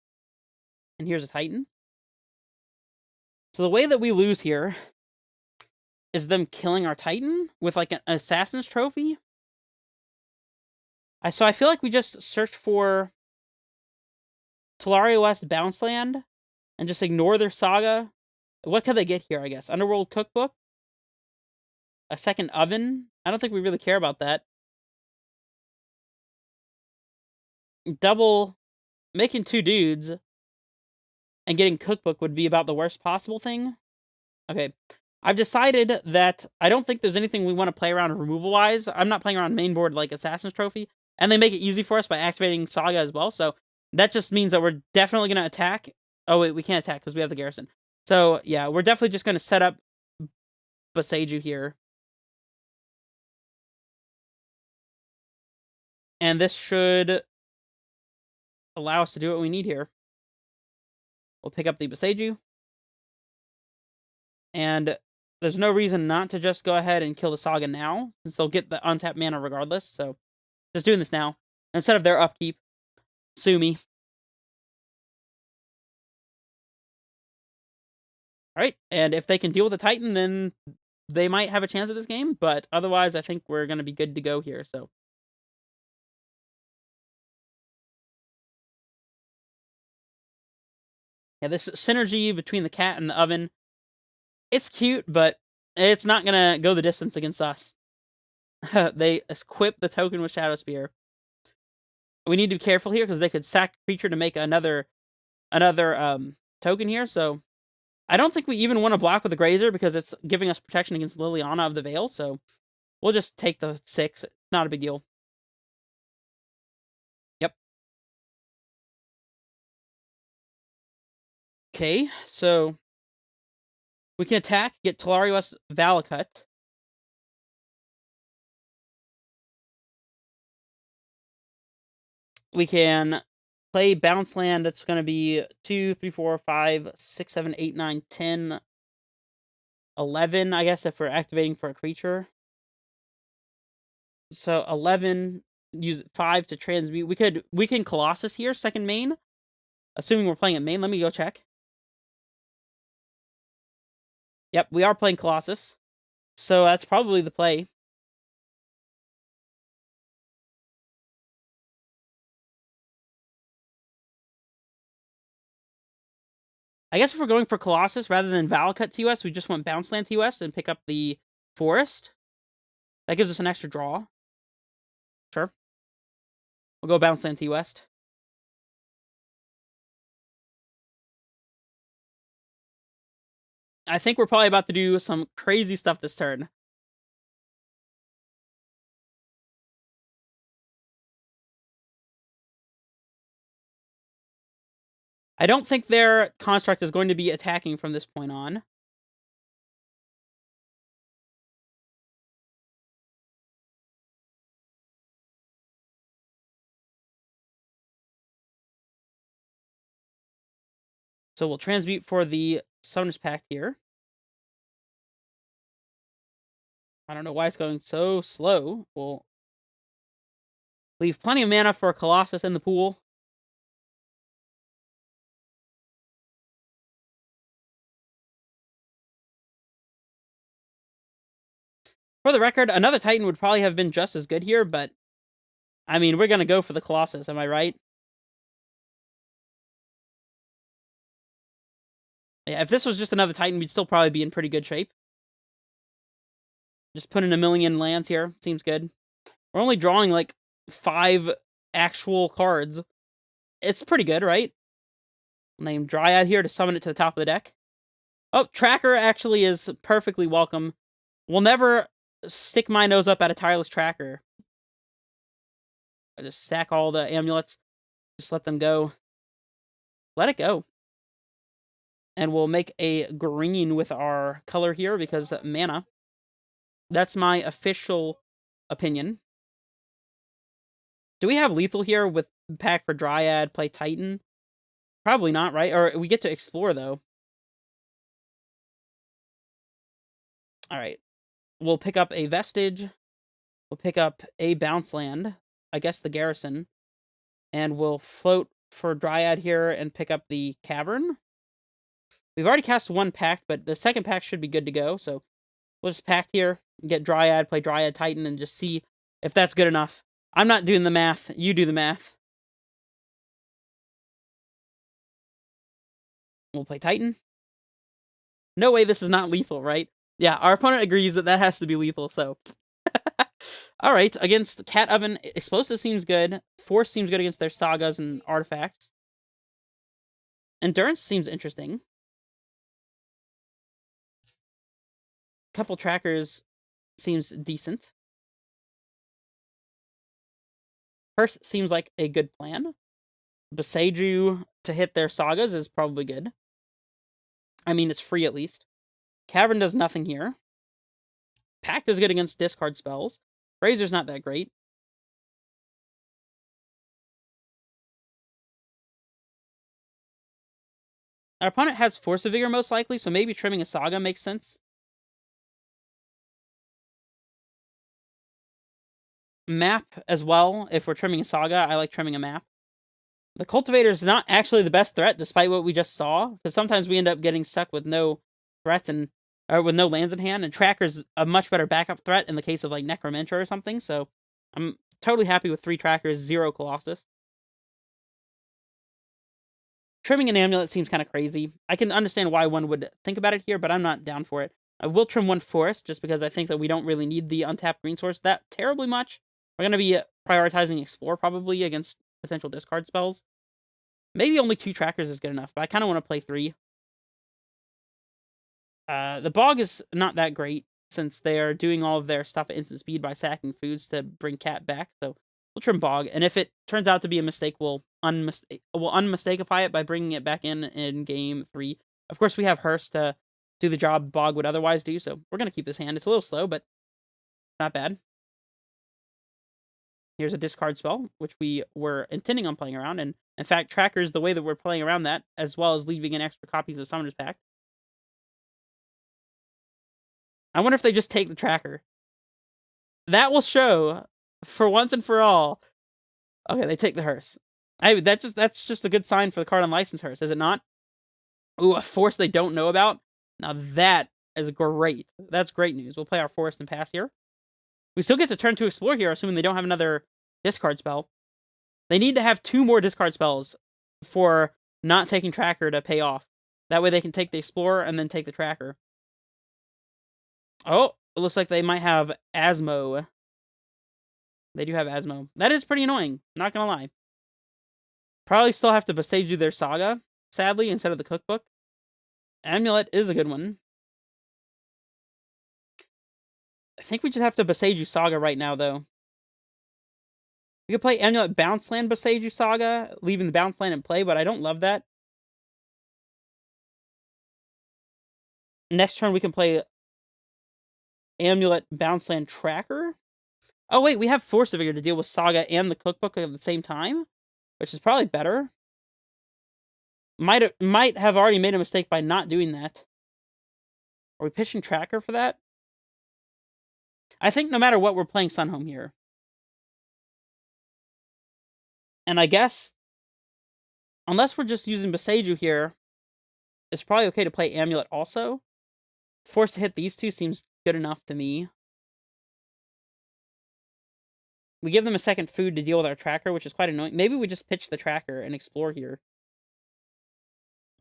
Speaker 1: And here's a Titan. So the way that we lose here is them killing our Titan with, like, an Assassin's Trophy. So I feel like we just search for Talaria West Bounce Land and just ignore their Saga. What could they get here, I guess? Underworld Cookbook? A second oven? I don't think we really care about that. Double... Making 2 dudes and getting Cookbook would be about the worst possible thing. Okay. I've decided that I don't think there's anything we want to play around removal-wise. I'm not playing around main board like Assassin's Trophy. And they make it easy for us by activating Saga as well. So that just means that we're definitely going to attack. Oh, wait, we can't attack because we have the Garrison. So, yeah, we're definitely just going to set up Boseiju here. And this should allow us to do what we need here. We'll pick up the Boseiju. And there's no reason not to just go ahead and kill the Saga now, since they'll get the untapped mana regardless. So, just doing this now. Instead of their upkeep. Sue me. Alright, and if they can deal with the Titan, then they might have a chance at this game, but otherwise I think we're going to be good to go here, so. Yeah, this synergy between the cat and the oven, it's cute, but it's not going to go the distance against us. They equip the token with Shadow Spear. We need to be careful here, because they could sack a creature to make another token here, so I don't think we even want to block with the Grazer because it's giving us protection against Liliana of the Veil, so we'll just take the 6. Not a big deal. Yep. Okay, so we can attack, get Talaria West Valakut. We can play Bounce Land that's going to be 2, 3, 4, 5, 6, 7, 8, 9, 10, 11, I guess, if we're activating for a creature. So 11, use 5 to transmute. We can Colossus here, second main. Assuming we're playing at main. Let me go check. Yep, we are playing Colossus. So that's probably the play. I guess if we're going for Colossus rather than Valakut TOS, we just want Bounce Land TOS and pick up the Forest. That gives us an extra draw. Sure. We'll go Bounce Land TOS. I think we're probably about to do some crazy stuff this turn. I don't think their construct is going to be attacking from this point on. So we'll transmute for the Summoner's Pact here. I don't know why it's going so slow. We'll leave plenty of mana for Colossus in the pool. For the record, another Titan would probably have been just as good here, but I mean, we're going to go for the Colossus, am I right? Yeah, if this was just another Titan, we'd still probably be in pretty good shape. Just put in 1,000,000 lands here. Seems good. We're only drawing like 5 actual cards. It's pretty good, right? Name Dryad here to summon it to the top of the deck. Oh, Tracker actually is perfectly welcome. We'll never stick my nose up at a Tireless Tracker. I just stack all the amulets. Just let them go. Let it go. And we'll make a green with our color here because mana. That's my official opinion. Do we have lethal here with pack for Dryad, play Titan? Probably not, right? Or we get to explore, though. Alright. We'll pick up a Vestige. We'll pick up a Bounce Land. I guess the Garrison. And we'll float for Dryad here and pick up the Cavern. We've already cast one pact, but the second pact should be good to go. So we'll just pact here, get Dryad, play Dryad Titan, and just see if that's good enough. I'm not doing the math. You do the math. We'll play Titan. No way this is not lethal, right? Yeah, our opponent agrees that that has to be lethal, so... Alright, against Cat Oven, Explosive seems good. Force seems good against their Sagas and Artifacts. Endurance seems interesting. Couple Trackers seems decent. Hearse seems like a good plan. Beseiju to hit their Sagas is probably good. I mean, it's free at least. Cavern does nothing here. Pact is good against discard spells. Razor's not that great. Our opponent has Force of Vigor most likely, so maybe trimming a Saga makes sense. Map as well. If we're trimming a Saga, I like trimming a map. The Cultivator is not actually the best threat, despite what we just saw, because sometimes we end up getting stuck with no threats or with no lands in hand, and Tracker's a much better backup threat in the case of like Necromancer or something. So I'm totally happy with 3 Trackers, 0 Colossus. Trimming an Amulet seems kind of crazy. I can understand why one would think about it here, but I'm not down for it. I will trim 1 Forest, just because I think that we don't really need the untapped green source that terribly much. We're going to be prioritizing Explore, probably, against potential discard spells. Maybe only 2 Trackers is good enough, but I kind of want to play 3. The Bog is not that great, since they are doing all of their stuff at instant speed by sacking foods to bring Cat back, so we'll trim Bog, and if it turns out to be a mistake, we'll unmistakify it by bringing it back in game 3. Of course, we have Hearse to do the job Bog would otherwise do, so we're going to keep this hand. It's a little slow, but not bad. Here's a discard spell, which we were intending on playing around, and in fact, Tracker's the way that we're playing around that, as well as leaving in extra copies of Summoner's Pact. I wonder if they just take the Tracker. That will show, for once and for all. Okay, they take the Hearse. That's just a good sign for the card on License Hearse, is it not? Ooh, a Force they don't know about? Now that is great. That's great news. We'll play our Forest and pass here. We still get to turn to Explore here, assuming they don't have another discard spell. They need to have 2 more discard spells for not taking Tracker to pay off. That way they can take the Explorer and then take the Tracker. Oh, it looks like they might have Asmo. They do have Asmo. That is pretty annoying, not gonna lie. Probably still have to Beseiju their Saga, sadly, instead of the Cookbook. Amulet is a good one. I think we just have to Beseiju Saga right now, though. We could play Amulet Bounce Land Beseiju Saga, leaving the Bounce Land in play, but I don't love that. Next turn, we can play Amulet Bounce Land Tracker. Oh, wait, we have Force of Vigor to deal with Saga and the Cookbook at the same time, which is probably better. Might have already made a mistake by not doing that. Are we pitching Tracker for that? I think no matter what, we're playing Sunhome here. And I guess, unless we're just using Beseiju here, it's probably okay to play Amulet also. Forced to hit these 2 seems good enough to me. We give them a second food to deal with our Tracker, which is quite annoying. Maybe we just pitch the Tracker and Explore here.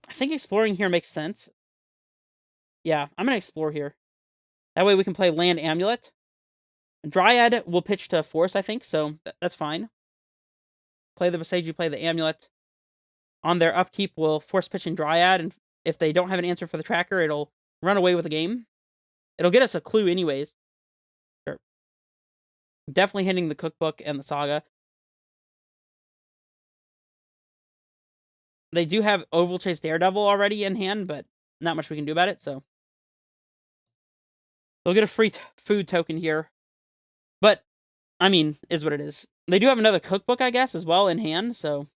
Speaker 1: I think exploring here makes sense. Yeah, I'm going to Explore here. That way we can play Land Amulet. Dryad will pitch to Force, I think, so that's fine. Play the Beseiju, play the Amulet. On their upkeep, we'll Force pitch in Dryad and if they don't have an answer for the tracker, it'll run away with the game. It'll get us a clue anyways. Sure. Definitely hitting the cookbook and the saga. They do have Oval Chase Daredevil already in hand, but not much we can do about it, so. They'll get a free food token here. But, I mean, is what it is. They do have another cookbook, I guess, as well in hand, so.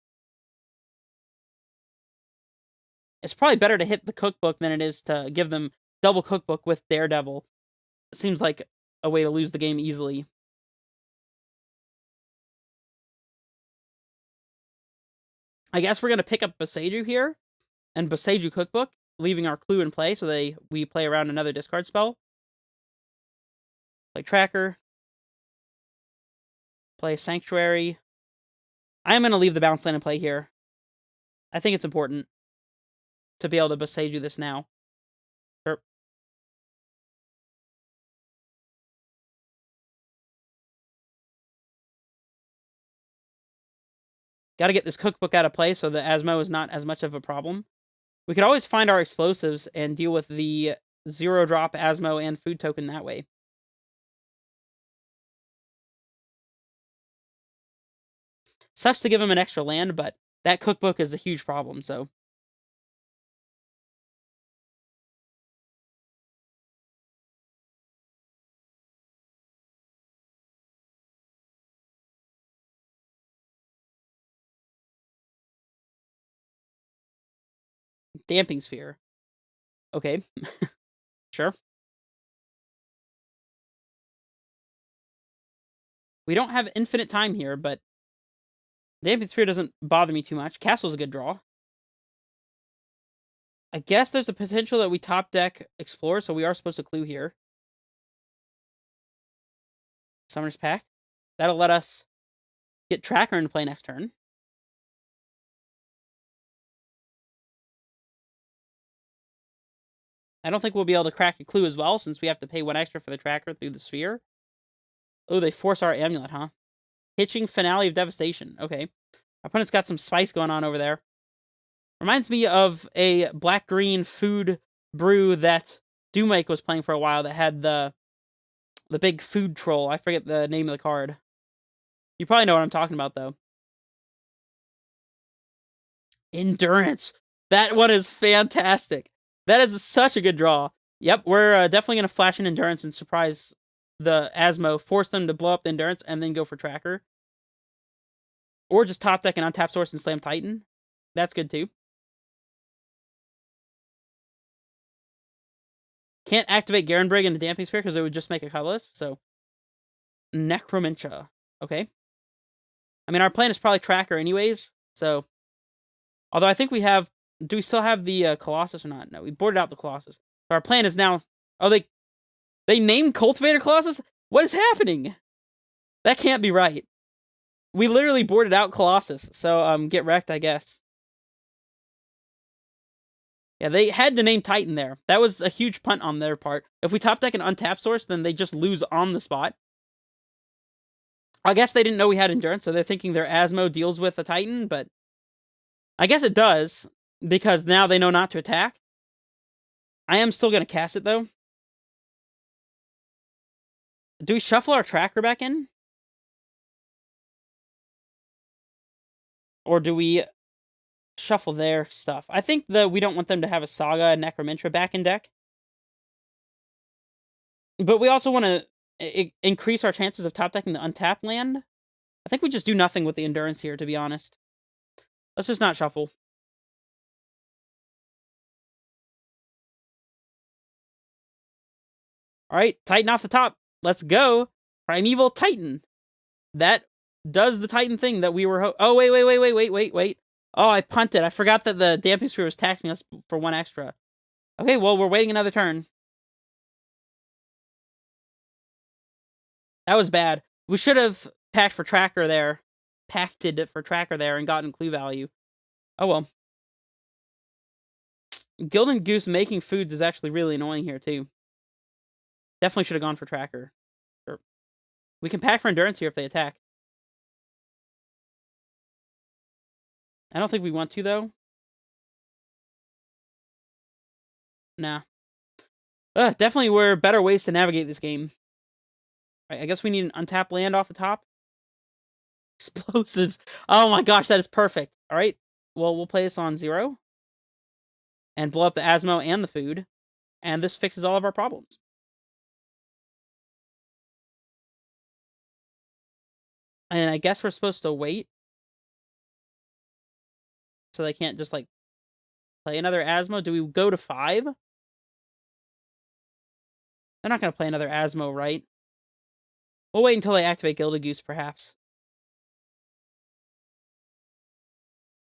Speaker 1: It's probably better to hit the cookbook than it is to give them double cookbook with Daredevil. It seems like a way to lose the game easily. I guess we're going to pick up Boseiju here, and Boseiju Cookbook, leaving our clue in play so we play around another discard spell. Play Tracker. Play Sanctuary. I am going to leave the bounce land in play here. I think it's important to be able to Boseiju this now. Sure. Got to get this cookbook out of play so the Asmo is not as much of a problem. We could always find our explosives and deal with the 0-drop Asmo and food token that way. Sucks to give him an extra land, but that cookbook is a huge problem, so. Damping Sphere. Okay. Sure. We don't have infinite time here, but Damping Sphere doesn't bother me too much. Castle's a good draw. I guess there's a potential that we top deck Explore, so we are supposed to clue here. Summoner's Pact. That'll let us get Tracker into play next turn. I don't think we'll be able to crack a clue as well, since we have to pay 1 extra for the Tracker through the Sphere. Oh, they force our Amulet, huh? Hitching Finale of Devastation. Okay. Our opponent's got some spice going on over there. Reminds me of a black-green food brew that Doomake was playing for a while that had the big food troll. I forget the name of the card. You probably know what I'm talking about, though. Endurance. That one is fantastic. That is such a good draw. Yep, we're definitely going to flash in Endurance and surprise the Asmo, force them to blow up the Endurance, and then go for Tracker. Or just top deck and untap Source and slam Titan. That's good, too. Can't activate Garenbrig into Damping Sphere because it would just make a colorless, so. Necromentia. Okay. I mean, our plan is probably Tracker anyways, so. Although I think we have. Do we still have the Colossus or not? No, we boarded out the Colossus. So our plan is now. Oh, they named Cultivator Colossus? What is happening? That can't be right. We literally boarded out Colossus, so get wrecked, I guess. Yeah, they had to name Titan there. That was a huge punt on their part. If we top deck an untap Source, then they just lose on the spot. I guess they didn't know we had Endurance, so they're thinking their Asmo deals with a Titan, but I guess it does, because now they know not to attack. I am still going to cast it, though. Do we shuffle our Tracker back in? Or do we shuffle their stuff? I think that we don't want them to have a Saga and Necromentia back in deck. But we also want to increase our chances of top decking the untapped land. I think we just do nothing with the Endurance here, to be honest. Let's just not shuffle. Alright, Titan off the top. Let's go. Primeval Titan. That does the Titan thing that we were... Oh, wait. Oh, I punted. I forgot that the Damping Sphere was taxing us for 1 extra. Okay, well, we're waiting another turn. That was bad. We should have packed for Tracker there. Pacted for Tracker there and gotten clue value. Oh, well. Gildan Goose making foods is actually really annoying here, too. Definitely should have gone for Tracker. Sure. We can pack for Endurance here if they attack. I don't think we want to, though. Nah. Definitely were better ways to navigate this game. Right, I guess we need an untapped land off the top. Explosives. Oh my gosh, that is perfect. All right. Well, we'll play this on 0. And blow up the Asmo and the food. And this fixes all of our problems. And I guess we're supposed to wait. So they can't just, like, play another Asmo. Do we go to 5? They're not going to play another Asmo, right? We'll wait until they activate Gilded Goose, perhaps.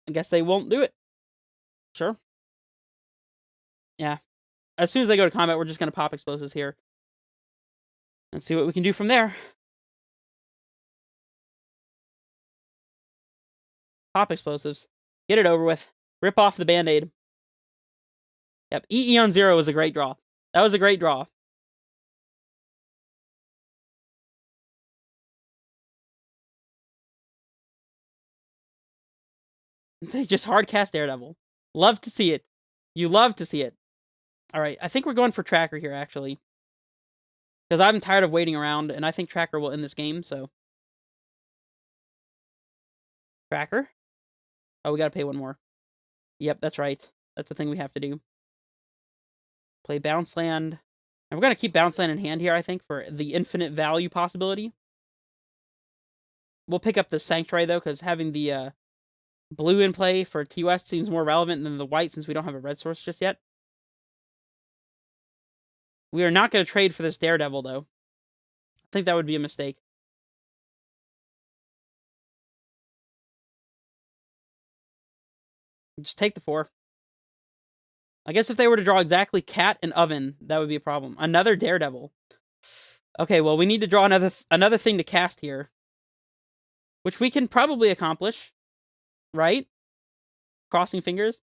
Speaker 1: I guess they won't do it. Sure. Yeah. As soon as they go to combat, we're just going to pop explosives here. And see what we can do from there. Pop explosives. Get it over with. Rip off the Band-Aid. Yep, EE on 0 was a great draw. That was a great draw. They just hardcast Daredevil. Love to see it. You love to see it. Alright, I think we're going for Tracker here, actually. Because I'm tired of waiting around, and I think Tracker will end this game, so. Tracker? Oh, we gotta pay one more. Yep, that's right. That's the thing we have to do. Play Bounce Land. And we're gonna keep Bounce Land in hand here, I think, for the infinite value possibility. We'll pick up the Sanctuary, though, because having the blue in play for T-West seems more relevant than the white, since we don't have a red source just yet. We are not going to trade for this Daredevil, though. I think that would be a mistake. Just take the 4. I guess if they were to draw exactly Cat and Oven, that would be a problem. Another Daredevil. Okay, well, we need to draw another thing to cast here. Which we can probably accomplish. Right? Crossing fingers.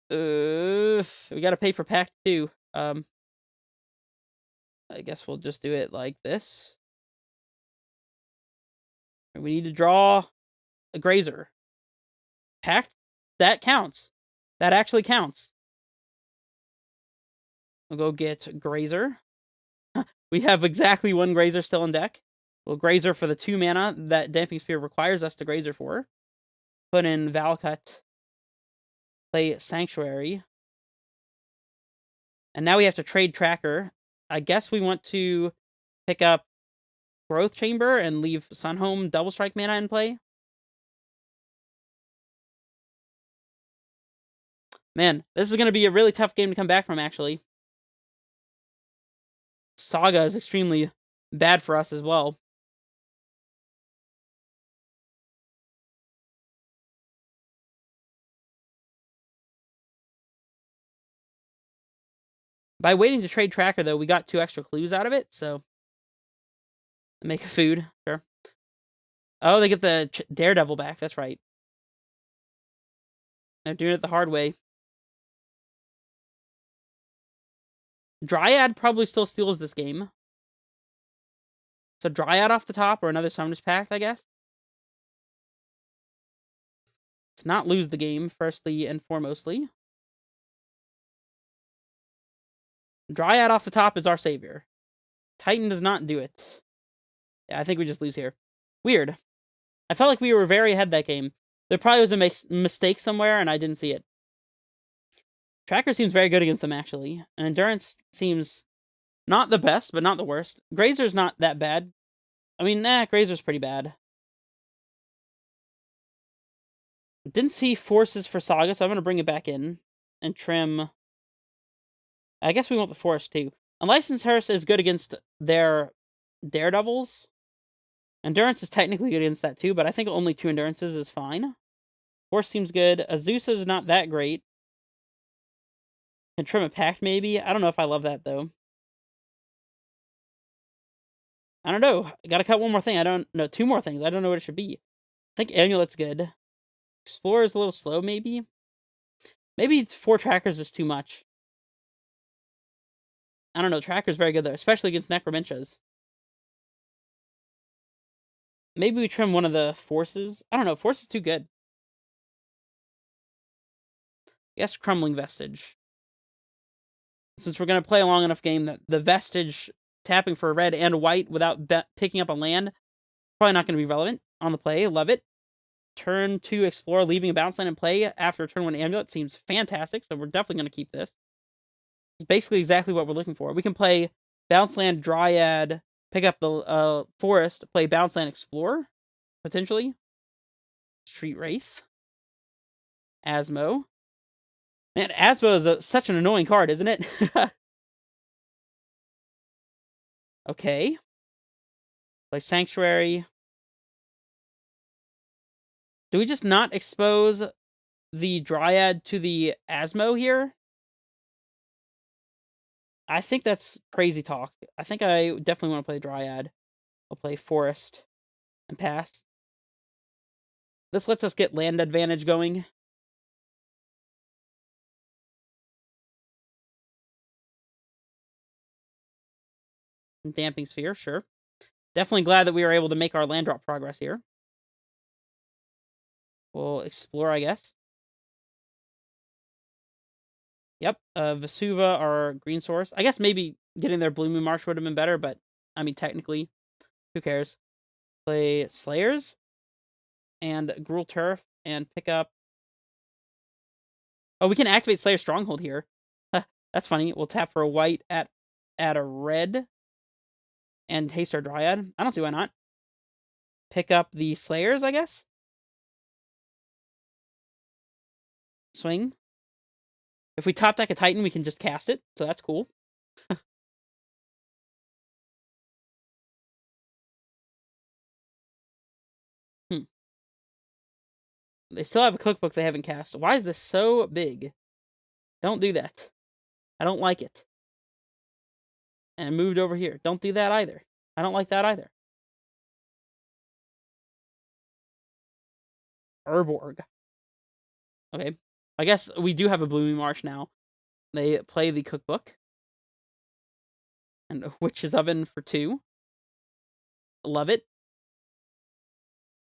Speaker 1: We gotta pay for Pact 2. I guess we'll just do it like this. We need to draw a Grazer. Pact? That counts. That actually counts. We'll go get Grazer. We have exactly 1 Grazer still in deck. We'll Grazer for the 2 mana that Damping Sphere requires us to Grazer for. Put in Valcut. Play Sanctuary. And now we have to trade Tracker. I guess we want to pick up Growth Chamber and leave Sunhome Double Strike mana in play. Man, this is going to be a really tough game to come back from, actually. Saga is extremely bad for us as well. By waiting to trade Tracker, though, we got 2 extra clues out of it, so. Make a food, sure. Oh, they get the Daredevil back, that's right. They're doing it the hard way. Dryad probably still steals this game. So Dryad off the top, or another Summoner's Pact, I guess. Let's not lose the game, firstly and foremostly. Dryad off the top is our savior. Titan does not do it. Yeah, I think we just lose here. Weird. I felt like we were very ahead that game. There probably was a mistake somewhere, and I didn't see it. Tracker seems very good against them, actually. And Endurance seems not the best, but not the worst. Grazer's not that bad. I mean, Grazer's pretty bad. Didn't see Forces for Saga, so I'm going to bring it back in. And trim. I guess we want the Force, too. Unlicensed Hearse is good against their Daredevils. Endurance is technically good against that, too, but I think only 2 Endurances is fine. Force seems good. Azusa is not that great. Can trim a Pact, maybe? I don't know if I love that, though. I don't know. I gotta cut one more thing. I don't know. 2 more things. I don't know what it should be. I think Amulet's good. Explorer is a little slow, maybe? Maybe 4 Trackers is too much. I don't know. Tracker's very good, though, especially against Necromentas. Maybe we trim one of the Forces. I don't know. Force is too good. guess Crumbling Vestige. Since we're going to play a long enough game that the Vestige tapping for a red and a white without picking up a land, probably not going to be relevant on the play. Love it. Turn 2 Explore, leaving a bounce land in play after turn 1 Amulet seems fantastic, so we're definitely going to keep this. It's basically exactly what we're looking for. We can play bounce land Dryad, pick up the Forest, play bounce land Explore, potentially. Street Wraith. Asmo. Man, Asmo is such an annoying card, isn't it? Okay. Play Sanctuary. Do we just not expose the Dryad to the Asmo here? I think that's crazy talk. I think I definitely want to play Dryad. I'll play Forest and pass. This lets us get land advantage going. Damping Sphere, sure. Definitely glad that we were able to make our land drop progress here. We'll explore, I guess. Yep, Vesuva, our green source. I guess maybe getting their Blue Moon March would have been better, but, I mean, technically, who cares? Play Slayers and Gruul Turf and pick up... Oh, we can activate Slayer Stronghold here. That's funny. We'll tap for a white at a red and haste our Dryad. I don't see why not. Pick up the Slayers, I guess? Swing. If we top deck a Titan, we can just cast it, so that's cool. They still have a cookbook they haven't cast. Why is this so big? Don't do that. I don't like it. And moved over here. Don't do that either. I don't like that either. Urborg. Okay. I guess we do have a Blooming Marsh now. They play the cookbook. And Witch's Oven for 2. Love it.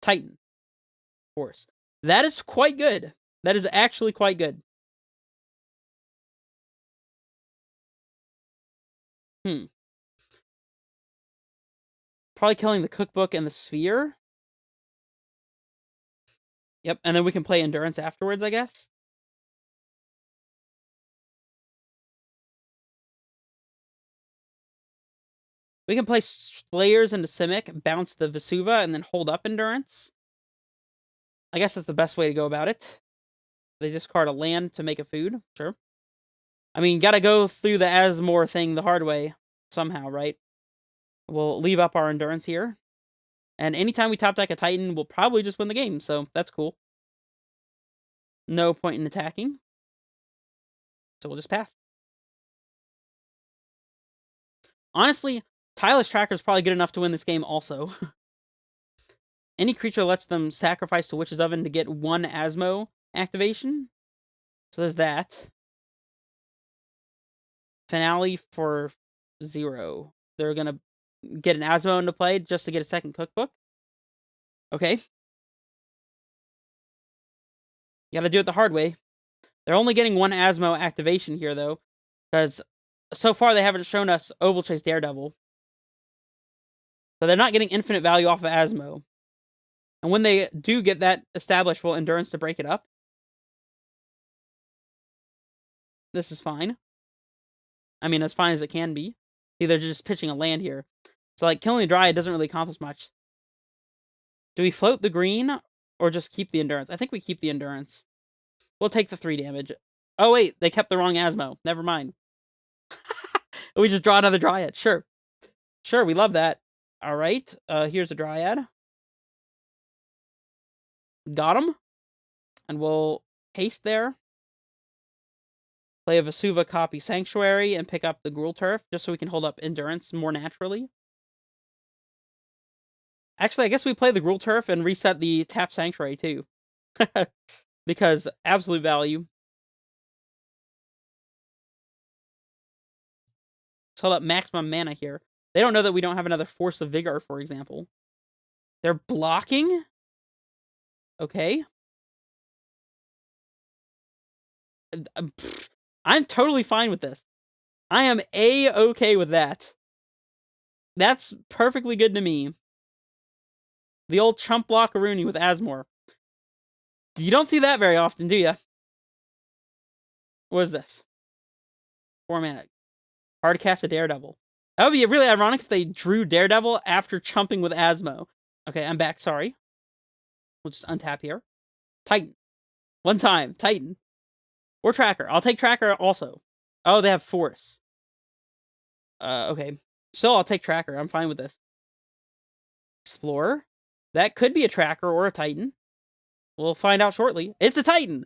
Speaker 1: Titan. Of course. That is quite good. That is actually quite good. Probably killing the cookbook and the sphere. Yep, and then we can play Endurance afterwards, I guess. We can play Slayers into Simic, bounce the Vesuva, and then hold up Endurance. I guess that's the best way to go about it. They discard a land to make a food. Sure. I mean, gotta go through the Asmore thing the hard way somehow, right? We'll leave up our Endurance here. And anytime we top deck a Titan, we'll probably just win the game, so that's cool. No point in attacking. So we'll just pass. Honestly, Tireless Tracker is probably good enough to win this game also. Any creature lets them sacrifice to Witch's Oven to get 1 Asmo activation. So there's that. Finale for 0. They're going to get an Asmo into play just to get a second cookbook. Okay. You gotta do it the hard way. They're only getting 1 Asmo activation here, though. Because so far they haven't shown us Oval Chase Daredevil. So they're not getting infinite value off of Asmo. And when they do get that established, will Endurance to break it up. This is fine. I mean, as fine as it can be. See, they're just pitching a land here. So, like, killing the Dryad doesn't really accomplish much. Do we float the green or just keep the Endurance? I think we keep the Endurance. We'll take the 3 damage. Oh, wait, they kept the wrong Asmo. Never mind. We just draw another Dryad. Sure. Sure, we love that. All right, here's a Dryad. Got him. And we'll haste there. Play a Vesuva, copy Sanctuary, and pick up the Gruul Turf, just so we can hold up Endurance more naturally. Actually, I guess we play the Gruul Turf and reset the tap Sanctuary, too. Because absolute value. Let's hold up maximum mana here. They don't know that we don't have another Force of Vigor, for example. They're blocking? Okay. I'm totally fine with this. I am A-okay with that. That's perfectly good to me. The old chump block-a-rooney with Asmore. You don't see that very often, do you? What is this? 4 mana. Hard cast a Daredevil. That would be really ironic if they drew Daredevil after chumping with Asmo. Okay, I'm back, sorry. We'll just untap here. Titan. One time, Titan. Or Tracker. I'll take Tracker also. Oh, they have Force. Okay. Still, I'll take Tracker. I'm fine with this. Explorer. That could be a Tracker or a Titan. We'll find out shortly. It's a Titan!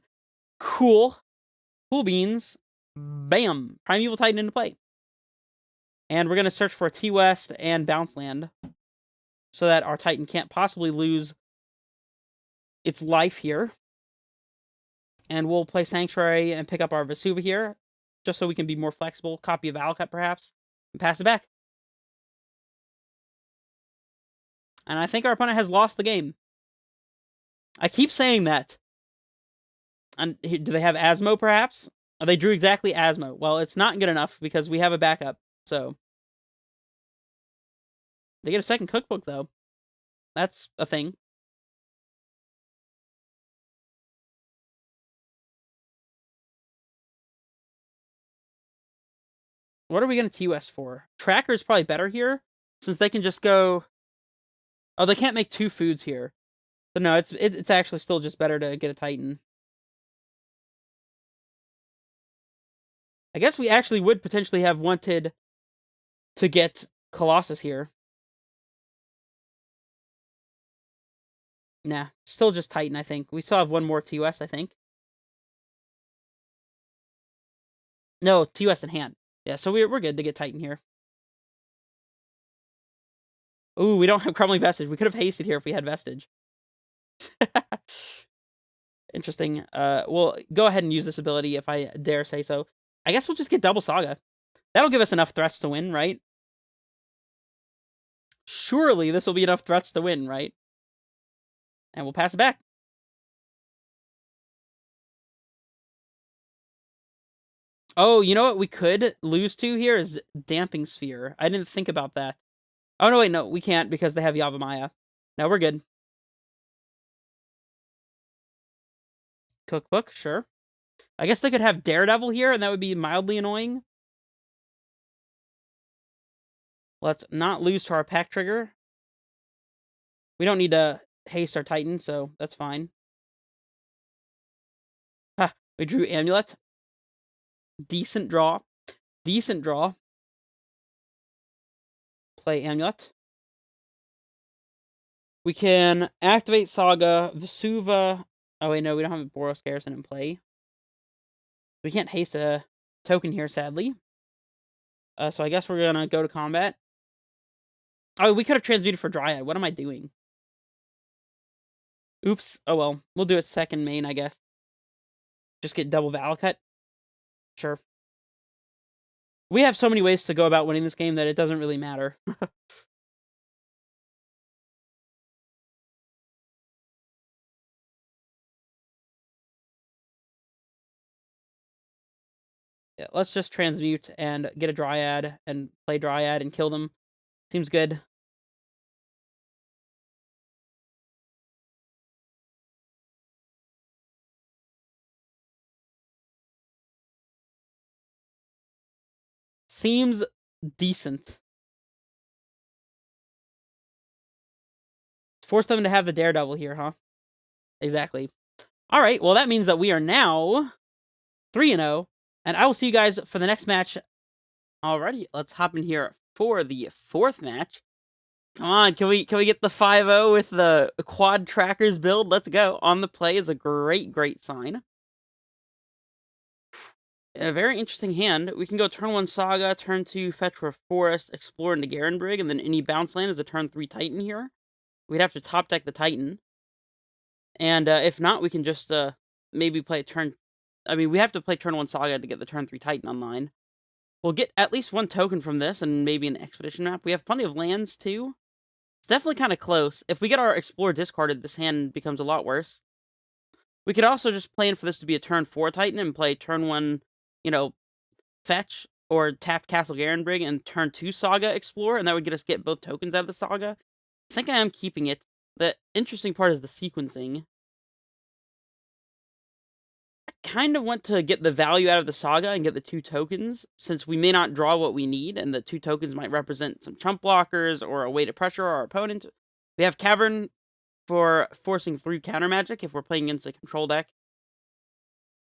Speaker 1: Cool. Cool beans. Bam. Primeval Titan into play. And we're going to search for a T-West and Bounce Land so that our Titan can't possibly lose its life here. And we'll play Sanctuary and pick up our Vesuva here, just so we can be more flexible. Copy of Valakut, perhaps, and pass it back. And I think our opponent has lost the game. I keep saying that. And do they have Asmo, perhaps? Oh, they drew exactly Asmo. Well, it's not good enough because we have a backup, so. They get a second cookbook, though. That's a thing. What are we going to TOS for? Tracker is probably better here, since they can just go... Oh, they can't make 2 foods here. So no, it's actually still just better to get a Titan. I guess we actually would potentially have wanted to get Colossus here. Nah, still just Titan, I think. We still have one more TOS, I think. No, TOS in hand. Yeah, so we're good to get Titan here. Ooh, we don't have Crumbling Vestige. We could have hasted here if we had Vestige. Interesting. We'll go ahead and use this ability if I dare say so. I guess we'll just get Double Saga. That'll give us enough threats to win, right? Surely this will be enough threats to win, right? And we'll pass it back. Oh, you know what we could lose to here is Damping Sphere. I didn't think about that. Oh, no, wait, no, we can't because they have Yavimaya. No, we're good. Cookbook, sure. I guess they could have Daredevil here, and that would be mildly annoying. Let's not lose to our pack trigger. We don't need to haste our Titan, so that's fine. Ha, we drew Amulet. Decent draw. Decent draw. Play Amulet. We can activate Saga, Vesuva. Oh, wait, no, we don't have a Boros Garrison in play. We can't haste a token here, sadly. So I guess we're going to go to combat. Oh, we could have transmuted for Dryad. What am I doing? Oops. Oh, well. We'll do it second main, I guess. Just get double Valakut. Sure. We have so many ways to go about winning this game that it doesn't really matter. Yeah, let's just transmute and get a Dryad and play Dryad and kill them. Seems good. Seems decent. Force them to have the Daredevil here, huh? Exactly. All right, well, that means that we are now 3-0, and I will see you guys for the next match. Alrighty, let's hop in here for the 4th match. Come on, can we get the 5-0 with the quad trackers build? Let's go. On the play is a great sign. A very interesting hand. We can go turn 1 Saga, turn 2 Fetch for Forest, explore into Garenbrig, and then any bounce land is a turn 3 Titan here. We'd have to top deck the Titan. And if not, we can just maybe play turn... I mean, we have to play turn 1 Saga to get the turn 3 Titan online. We'll get at least 1 token from this, and maybe an Expedition map. We have plenty of lands, too. It's definitely kind of close. If we get our Explore discarded, this hand becomes a lot worse. We could also just plan for this to be a turn 4 Titan and play turn 1, fetch or tap Castle Garenbrig and turn 2 Saga Explore, and that would get both tokens out of the Saga. I think I am keeping it. The interesting part is the sequencing. I kind of want to get the value out of the Saga and get the 2 tokens, since we may not draw what we need, and the 2 tokens might represent some chump blockers or a way to pressure our opponent. We have Cavern for forcing through counter magic if we're playing against a control deck.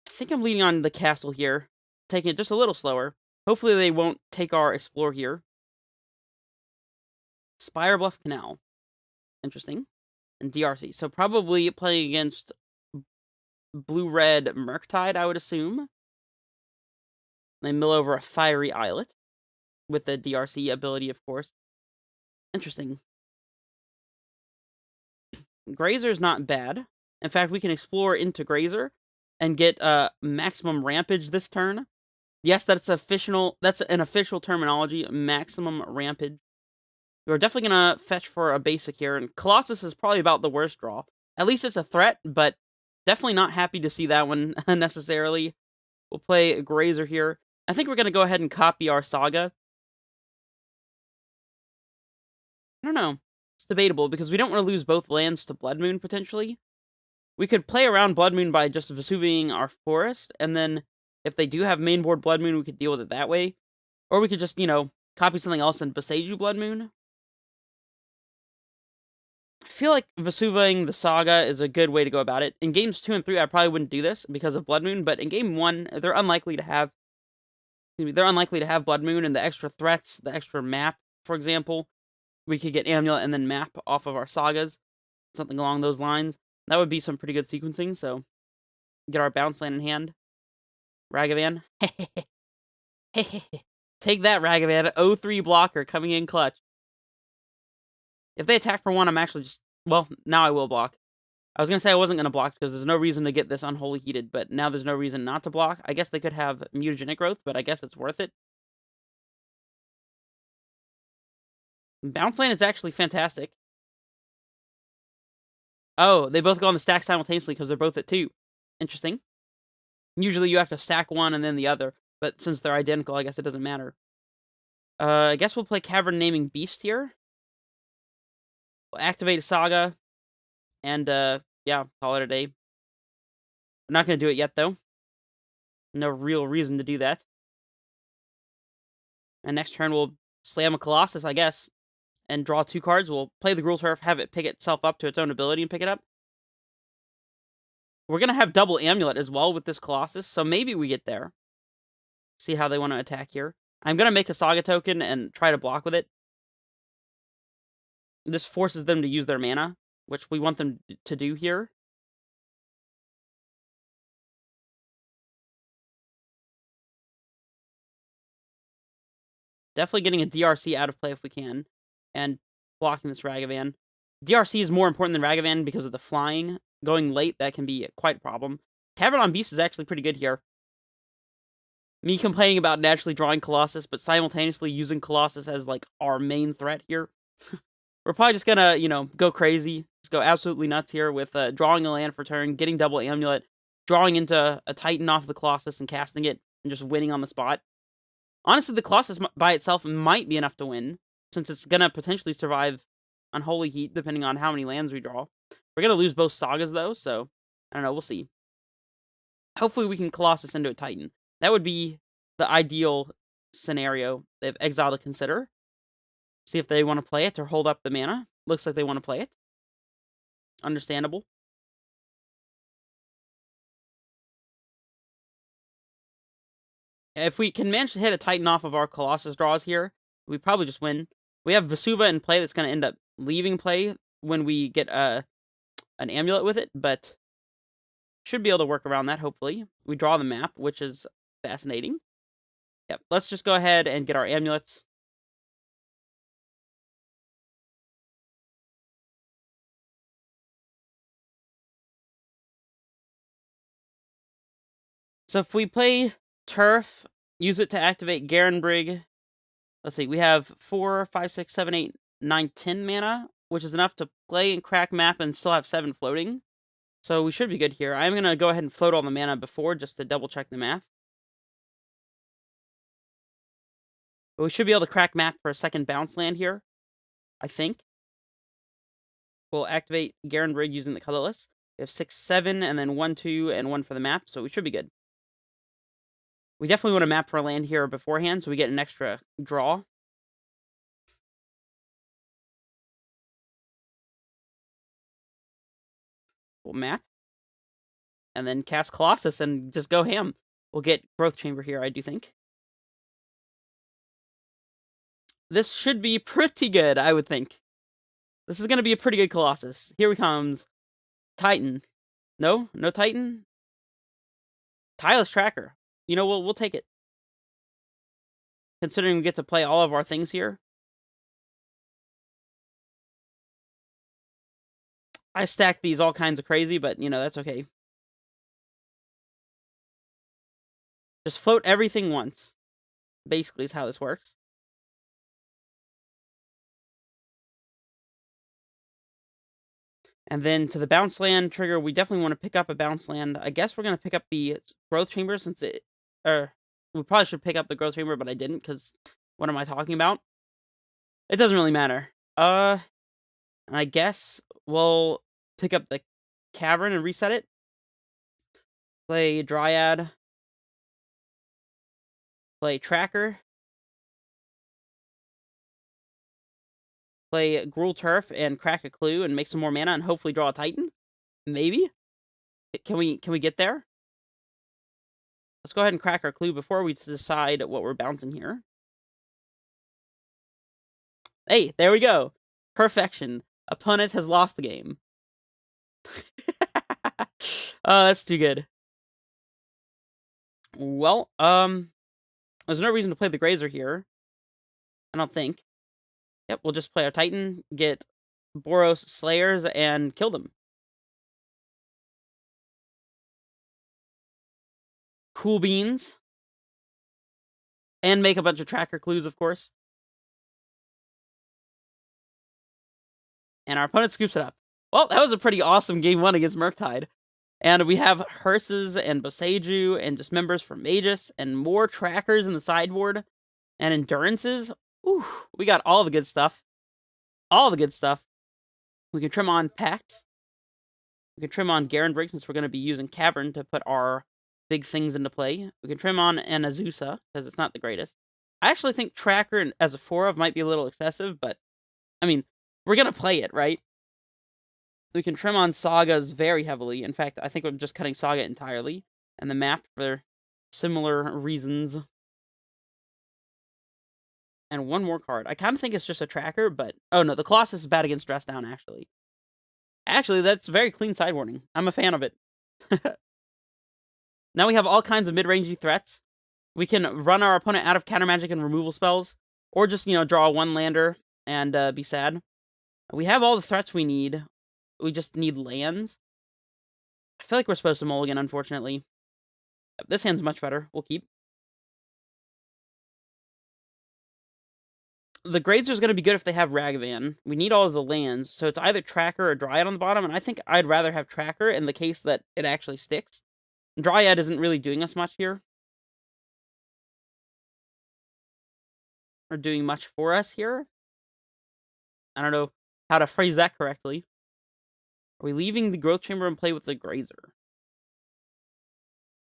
Speaker 1: I think I'm leaning on the castle here, taking it just a little slower. Hopefully they won't take our Explore here. Spire Bluff Canal. Interesting. And DRC. So probably playing against blue-red Murktide, I would assume. They mill over a Fiery Islet. With the DRC ability, of course. Interesting. Grazer's not bad. In fact, we can explore into Grazer and get maximum rampage this turn. Yes, that's an official terminology, maximum rampage. We're definitely going to fetch for a basic here, and Colossus is probably about the worst draw. At least it's a threat, but definitely not happy to see that one necessarily. We'll play Grazer here. I think we're going to go ahead and copy our Saga. I don't know. It's debatable, because we don't want to lose both lands to Blood Moon, potentially. We could play around Blood Moon by just Vesuving our forest, and then if they do have mainboard Blood Moon, we could deal with it that way. Or we could just, copy something else and Boseiju Blood Moon. I feel like Vesuving the Saga is a good way to go about it. In games 2 and 3, I probably wouldn't do this because of Blood Moon, but in game 1, they're unlikely to have Blood Moon and the extra threats, the extra map, for example. We could get Amulet and then map off of our Sagas. Something along those lines. That would be some pretty good sequencing, so get our bounce land in hand. Ragavan. Take that, Ragavan. 0-3 blocker coming in clutch. If they attack for 1, I'm actually just... Well, now I will block. I was going to say I wasn't going to block because there's no reason to get this Unholy Heated, but now there's no reason not to block. I guess they could have Mutagenic Growth, but I guess it's worth it. Bounce land is actually fantastic. Oh, they both go on the stack simultaneously because they're both at 2. Interesting. Usually you have to stack one and then the other, but since they're identical, I guess it doesn't matter. I guess we'll play Cavern Naming Beast here. We'll activate a Saga, and, yeah, call it a day. I'm not going to do it yet, though. No real reason to do that. And next turn, we'll slam a Colossus, I guess, and draw 2 cards. We'll play the Gruul Turf, have it pick itself up to its own ability and pick it up. We're going to have double Amulet as well with this Colossus, so maybe we get there. See how they want to attack here. I'm going to make a Saga token and try to block with it. This forces them to use their mana, which we want them to do here. Definitely getting a DRC out of play if we can, and blocking this Ragavan. DRC is more important than Ragavan because of the flying. Going late, that can be quite a problem. Cavern on Beast is actually pretty good here. Me complaining about naturally drawing Colossus, but simultaneously using Colossus as, like, our main threat here. We're probably just gonna, go crazy. Just go absolutely nuts here with drawing a land for turn, getting double Amulet, drawing into a Titan off the Colossus and casting it, and just winning on the spot. Honestly, the Colossus by itself might be enough to win, since it's gonna potentially survive Unholy Heat, depending on how many lands we draw. We're gonna lose both Sagas, though, so I don't know, we'll see. Hopefully we can Colossus into a Titan. That would be the ideal scenario they have Exile to consider. See if they want to play it or hold up the mana. Looks like they want to play it. Understandable. If we can manage to hit a Titan off of our Colossus draws here, we probably just win. We have Vesuva in play that's going to end up leaving play when we get an Amulet with it, but should be able to work around that, hopefully. We draw the map, which is fascinating. Yep, let's just go ahead and get our Amulets. So if we play Turf, use it to activate Garenbrig. Let's see, we have 4, 5, 6, 7, 8, 9, 10 mana, which is enough to play and crack map and still have 7 floating. So we should be good here. I'm going to go ahead and float all the mana before just to double check the math. But we should be able to crack math for a second bounce land here, I think. We'll activate Garen Rig using the colorless. We have 6, 7, and then 1, 2, and 1 for the map, so we should be good. We definitely want to map for a land here beforehand, so we get an extra draw. We'll map. And then cast Colossus and just go ham. We'll get Growth Chamber here, I do think. This should be pretty good, I would think. This is going to be a pretty good Colossus. Here he comes. Titan. No? No Titan? Tireless Tracker. You know, we'll take it. Considering we get to play all of our things here. I stacked these all kinds of crazy, but, you know, that's okay. Just float everything once. Basically is how this works. And then to the bounce land trigger, we definitely want to pick up a bounce land. I guess we're going to pick up the Growth Chamber since it... we probably should pick up the Growth Chamber, but I didn't, because what am I talking about? It doesn't really matter. And I guess we'll pick up the Cavern and reset it. Play Dryad. Play Tracker. Play Gruul Turf and crack a clue and make some more mana and hopefully draw a Titan? Maybe? Can we get there? Let's go ahead and crack our clue before we decide what we're bouncing here. Hey, there we go. Perfection. Opponent has lost the game. Oh, that's too good. Well, there's no reason to play the Grazer here. I don't think. Yep, we'll just play our Titan, get Boros Slayers, and kill them. Cool beans. And make a bunch of tracker clues, of course. And our opponent scoops it up. Well, that was a pretty awesome game 1 against Murktide. And we have Hearses and Boseiju and Dismembers for Magus and more trackers in the sideboard. And Endurances. Ooh, we got all the good stuff. All the good stuff. We can trim on Pact. We can trim on Garen Briggs since we're going to be using Cavern to put our big things into play. We can trim on an Azusa because it's not the greatest. I actually think Tracker as a 4 of might be a little excessive, but I mean, we're going to play it, right? We can trim on Sagas very heavily. In fact, I think I'm just cutting Saga entirely. And the map for similar reasons. And one more card. I kind of think it's just a tracker, but... Oh, no, the Colossus is bad against Dress Down, actually. Actually, that's very clean sideboarding. I'm a fan of it. Now we have all kinds of mid-rangey threats. We can run our opponent out of counter magic and removal spells. Or just, you know, draw one lander and be sad. We have all the threats we need. We just need lands. I feel like we're supposed to mulligan, unfortunately. This hand's much better. We'll keep. The Grazer's going to be good if they have Ragavan. We need all of the lands, so it's either Tracker or Dryad on the bottom, and I think I'd rather have Tracker in the case that it actually sticks. Dryad isn't really doing us much here. Or doing much for us here. I don't know how to phrase that correctly. Are we leaving the Growth Chamber and play with the Grazer?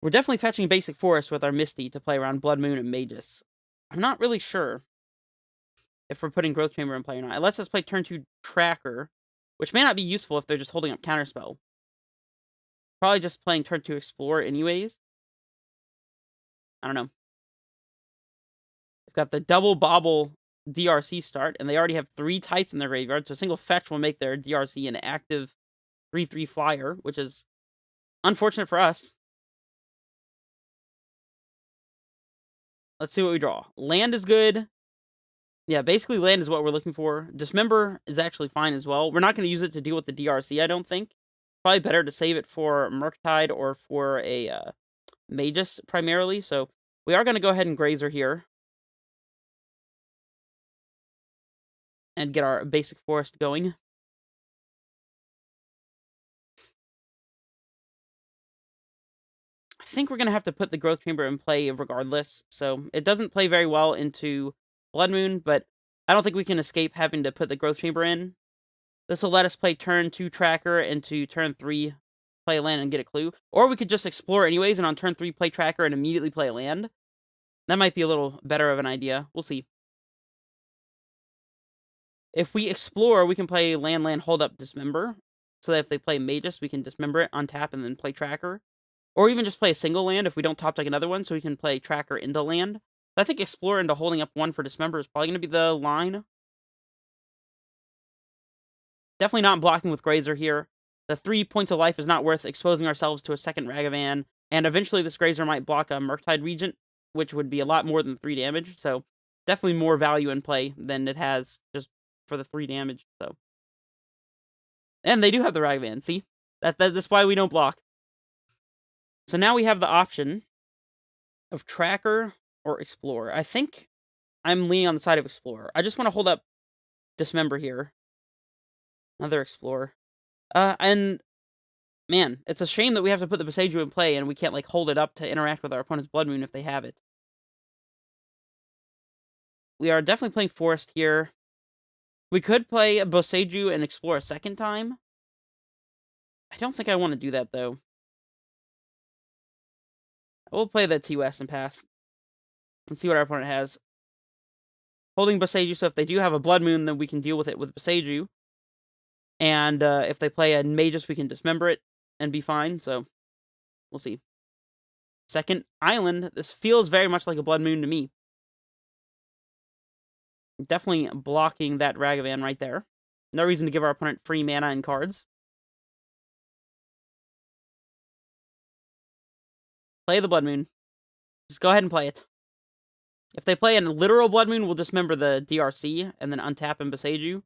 Speaker 1: We're definitely fetching Basic Forest with our Misty to play around Blood Moon and Magus. I'm not really sure if we're putting Growth Chamber in play or not. It lets us play turn 2 Tracker, which may not be useful if they're just holding up Counterspell. Probably just playing turn 2 Explore anyways. I don't know. We've got the double bobble DRC start, and they already have 3 types in their graveyard, so a single fetch will make their DRC an active 3/3 flyer, which is unfortunate for us. Let's see what we draw. Land is good. Yeah, basically land is what we're looking for. Dismember is actually fine as well. We're not going to use it to deal with the DRC, I don't think. Probably better to save it for Murktide or for a Magus primarily. So we are going to go ahead and Grazer here. And get our Basic Forest going. think we're going to have to put the Growth Chamber in play regardless. So it doesn't play very well into Blood Moon, but I don't think we can escape having to put the Growth Chamber in. This will let us play turn 2 Tracker, into turn 3 play a land and get a clue. Or we could just explore anyways, and on turn 3 play Tracker and immediately play a land. That might be a little better of an idea. We'll see. If we explore, we can play land, hold up, dismember. So that if they play Magus, we can dismember it, untap, and then play Tracker. Or even just play a single land if we don't top deck another one, so we can play Tracker into land. I think explore into holding up 1 for dismember is probably going to be the line. Definitely not blocking with Grazer here. The 3 points of life is not worth exposing ourselves to a second Ragavan. And eventually this Grazer might block a Murktide Regent, which would be a lot more than 3 damage. So definitely more value in play than it has just for the 3 damage. So, and they do have the Ragavan, see? That's why we don't block. So now we have the option of Tracker or Explorer. I think I'm leaning on the side of Explorer. I just want to hold up Dismember here. Another Explorer. And, man, it's a shame that we have to put the Boseiju in play and we can't, like, hold it up to interact with our opponent's Blood Moon if they have it. We are definitely playing Forest here. We could play a Boseiju and explore a second time. I don't think I want to do that, though. We'll play the T-West and pass. Let's see what our opponent has. Holding Boseiju, so if they do have a Blood Moon, then we can deal with it with Boseiju. And if they play a Magus, we can dismember it and be fine, so we'll see. Second Island. This feels very much like a Blood Moon to me. Definitely blocking that Ragavan right there. No reason to give our opponent free mana and cards. Play the Blood Moon. Just go ahead and play it. If they play a literal Blood Moon, we'll dismember the DRC and then untap and Boseiju.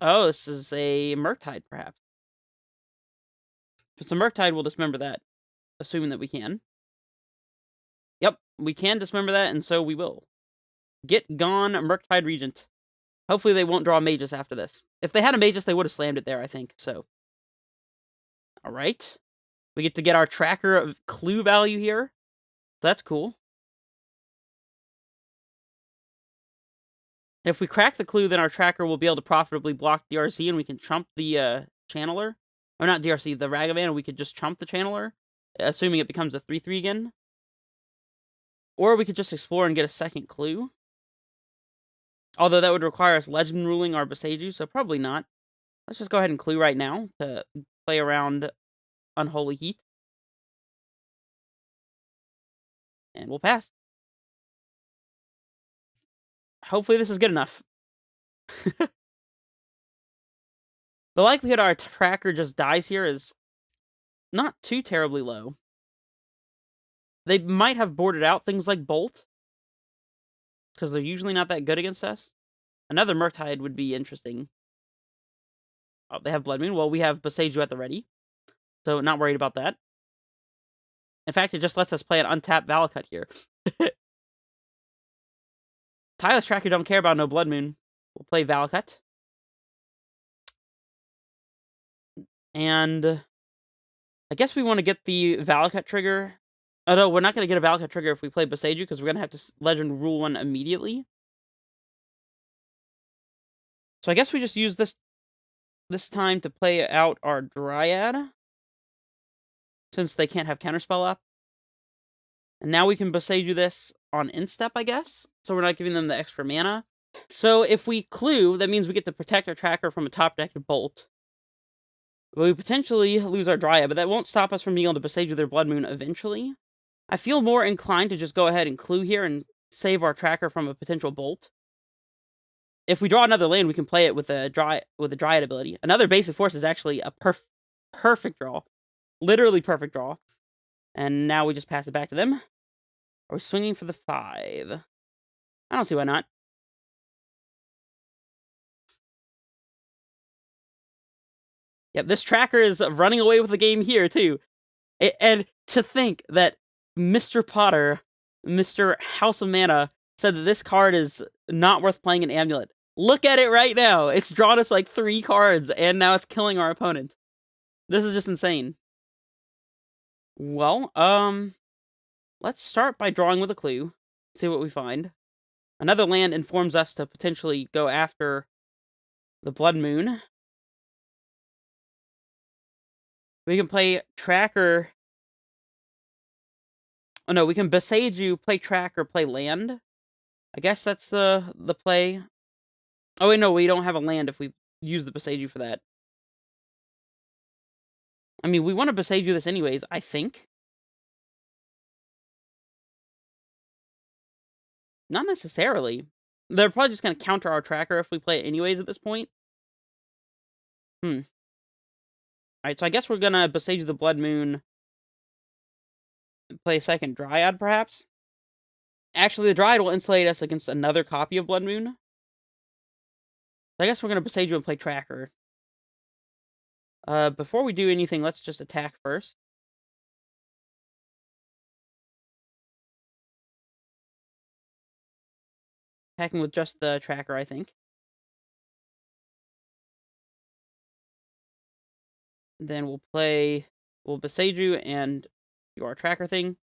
Speaker 1: Oh, this is a Murktide, perhaps. If it's a Murktide, we'll dismember that, assuming that we can. Yep, we can dismember that, and so we will. Get gone, Murktide Regent. Hopefully they won't draw a Magus after this. If they had a Magus, they would have slammed it there, I think, so. Alright. We get to get our tracker of clue value here. That's cool. If we crack the clue, then our tracker will be able to profitably block DRC, and we can trump the channeler. Or not DRC, the Ragavan, and we could just trump the channeler, assuming it becomes a 3-3 again. Or we could just explore and get a second clue. Although that would require us legend ruling our Boseiju, so probably not. Let's just go ahead and clue right now to play around Unholy Heat. And we'll pass. Hopefully this is good enough. The likelihood our tracker just dies here is not too terribly low. They might have boarded out things like Bolt, because they're usually not that good against us. Another Murktide would be interesting. Oh, they have Blood Moon. Well, we have Boseiju at the ready, so not worried about that. In fact, it just lets us play an untapped Valakut here. Tireless Tracker don't care about no Blood Moon. We'll play Valakut. And I guess we want to get the Valakut trigger. Oh, no, we're not going to get a Valakut trigger if we play Boseiju, because we're going to have to legend rule one immediately. So I guess we just use this time to play out our Dryad, since they can't have Counterspell up. And now we can Boseiju this on instep, I guess. So we're not giving them the extra mana. So if we clue, that means we get to protect our tracker from a top-decked Bolt. We potentially lose our Dryad, but that won't stop us from being able to Boseiju their Blood Moon eventually. I feel more inclined to just go ahead and clue here and save our tracker from a potential Bolt. If we draw another land, we can play it with a Dryad ability. Another basic force is actually a perfect draw. Literally perfect draw. And now we just pass it back to them. Are we swinging for the 5? I don't see why not. Yep, this tracker is running away with the game here, too. And to think that Mr. Potter, Mr. House of Mana, said that this card is not worth playing an Amulet. Look at it right now. It's drawn us like 3 cards, and now it's killing our opponent. This is just insane. Well, let's start by drawing with a clue. See what we find. Another land informs us to potentially go after the Blood Moon. We can play Tracker. Oh no, we can Besage You, play Tracker, play land. I guess that's the play. Oh wait, no, we don't have a land if we use the Besage You for that. I mean, we want to Besage You this anyways, I think. Not necessarily. They're probably just going to counter our Tracker if we play it anyways at this point. Alright, so I guess we're going to Besage the Blood Moon. And play a second Dryad, perhaps? Actually, the Dryad will insulate us against another copy of Blood Moon. So I guess we're going to Besage You and play Tracker. Before we do anything, let's just attack first. Attacking with just the Tracker, I think. Then we'll Besage You and do our Tracker thing.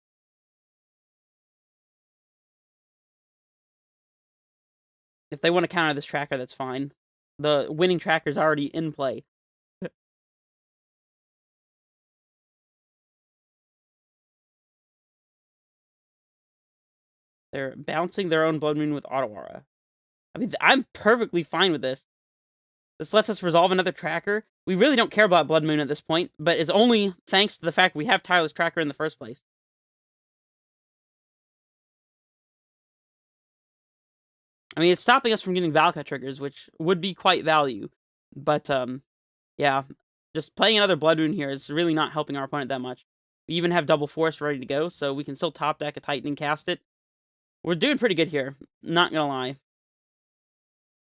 Speaker 1: If they want to counter this Tracker, that's fine. The winning Tracker's already in play. They're bouncing their own Blood Moon with Auto Aura. I mean, I'm perfectly fine with this. This lets us resolve another Tracker. We really don't care about Blood Moon at this point, but it's only thanks to the fact we have Tireless Tracker in the first place. I mean, it's stopping us from getting Valka triggers, which would be quite value. But, yeah. Just playing another Blood Moon here is really not helping our opponent that much. We even have Double Force ready to go, so we can still top deck a Titan and cast it. We're doing pretty good here, not gonna lie.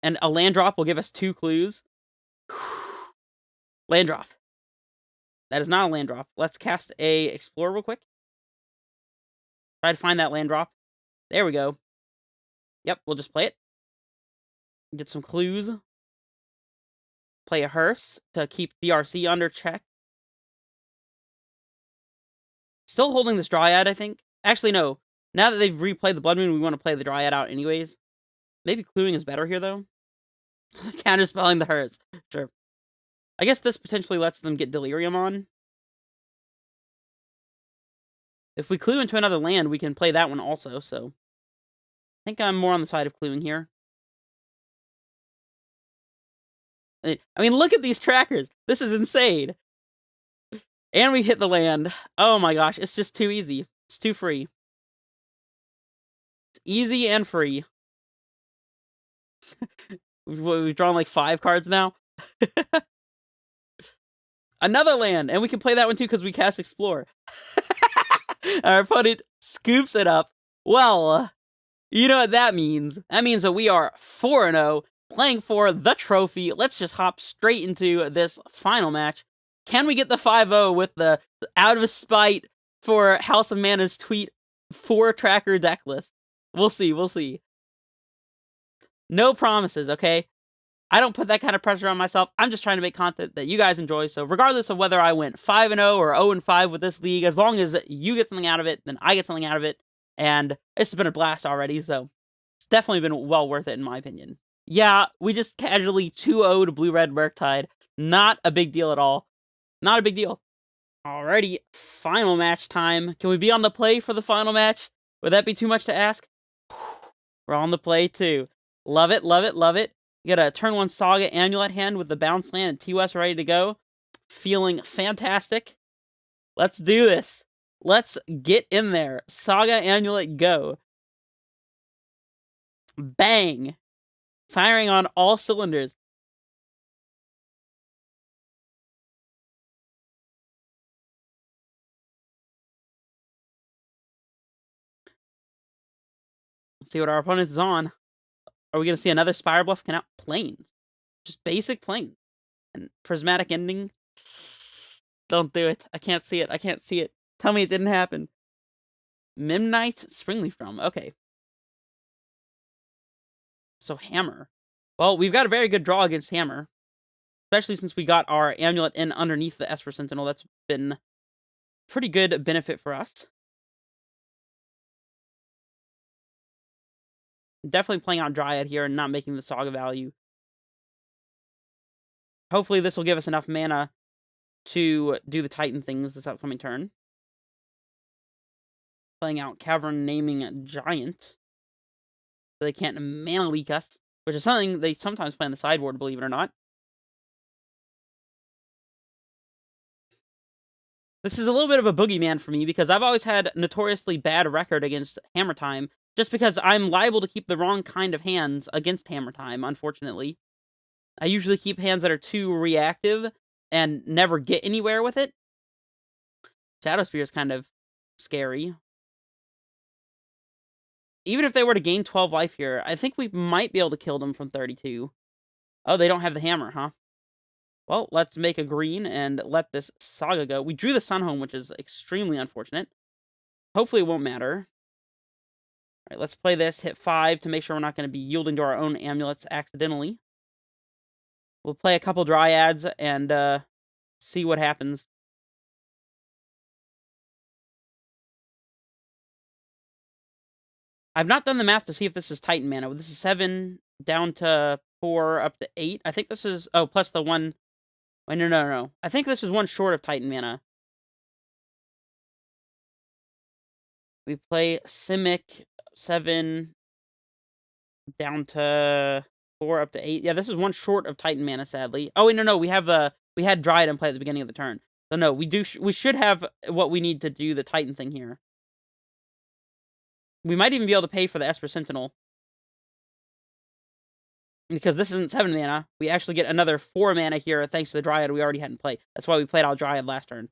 Speaker 1: And a land drop will give us 2 clues. Land drop. That is not a land drop. Let's cast a Explore real quick. Try to find that land drop. There we go. Yep, we'll just play it. Get some clues. Play a Hearse to keep DRC under check. Still holding this Dryad, I think. Actually, no. Now that they've replayed the Blood Moon, we want to play the Dryad out anyways. Maybe cluing is better here, though. Counterspelling the Hearse. Sure. I guess this potentially lets them get Delirium on. If we clue into another land, we can play that one also, so... I think I'm more on the side of cluing here. I mean, look at these trackers. This is insane. And we hit the land. Oh my gosh, it's just too easy. It's too free. It's easy and free. We've drawn like 5 cards now. Another land, and we can play that one too because we cast Explore. Our opponent scoops it up. Well, you know what that means. That means that we are 4-0, playing for the trophy. Let's just hop straight into this final match. Can we get the 5-0 with the out of spite for House of Mana's tweet 4-tracker deck list? We'll see, we'll see. No promises, okay? I don't put that kind of pressure on myself. I'm just trying to make content that you guys enjoy. So regardless of whether I went 5-0 or 0-5 with this league, as long as you get something out of it, then I get something out of it. And it's been a blast already, so it's definitely been well worth it in my opinion. Yeah, we just casually 2-0'd Blue-Red Murktide. Not a big deal at all. Not a big deal. Alrighty, final match time. Can we be on the play for the final match? Would that be too much to ask? We're on the play too. Love it, love it, love it. You got a turn 1 Saga Amulet hand with the bounce land and TOS ready to go. Feeling fantastic. Let's do this. Let's get in there. Saga Amulet, go. Bang. Firing on all cylinders. Let's see what our opponent is on. Are we going to see another Spire Bluff? Can out Plains. Just basic Plains. And Prismatic Ending. Don't do it. I can't see it. I can't see it. Tell me it didn't happen. Mimnite, Springleaf Drum. Okay. So Hammer. Well, we've got a very good draw against Hammer. Especially since we got our amulet in underneath the Esper Sentinel. That's been pretty good benefit for us. Definitely playing out Dryad here and not making the Saga value. Hopefully this will give us enough mana to do the Titan things this upcoming turn. Playing out Cavern Naming Giant. So they can't mana leak us, which is something they sometimes play on the sideboard, believe it or not. This is a little bit of a boogeyman for me because I've always had a notoriously bad record against Hammer Time just because I'm liable to keep the wrong kind of hands against Hammer Time, unfortunately. I usually keep hands that are too reactive and never get anywhere with it. Shadow Spear is kind of scary. Even if they were to gain 12 life here, I think we might be able to kill them from 32. Oh, they don't have the hammer, huh? Well, let's make a green and let this Saga go. We drew the Sun home, which is extremely unfortunate. Hopefully it won't matter. All right, let's play this. Hit 5 to make sure we're not going to be yielding to our own amulets accidentally. We'll play a couple Dryads and see what happens. I've not done the math to see if this is Titan mana. This is 7 down to 4 up to 8. I think this is... Oh, plus the 1... Wait, no. I think this is 1 short of Titan mana. We play Simic 7 down to 4 up to 8. Yeah, this is 1 short of Titan mana, sadly. Oh, wait, no. We had Dryad in play at the beginning of the turn. So no, we should have what we need to do the Titan thing here. We might even be able to pay for the Esper Sentinel. Because this isn't 7 mana. We actually get another 4 mana here thanks to the Dryad we already had in play. That's why we played out Dryad last turn.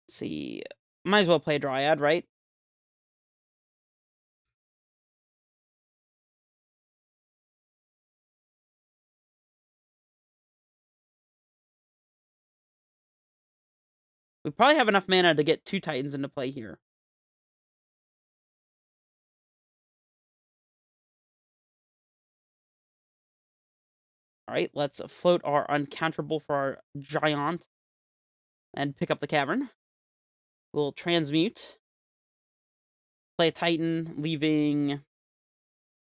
Speaker 1: Let's see. Might as well play Dryad, right? We probably have enough mana to get 2 Titans into play here. Alright, let's float our Uncounterable for our Giant. And pick up the Cavern. We'll transmute. Play a Titan, leaving...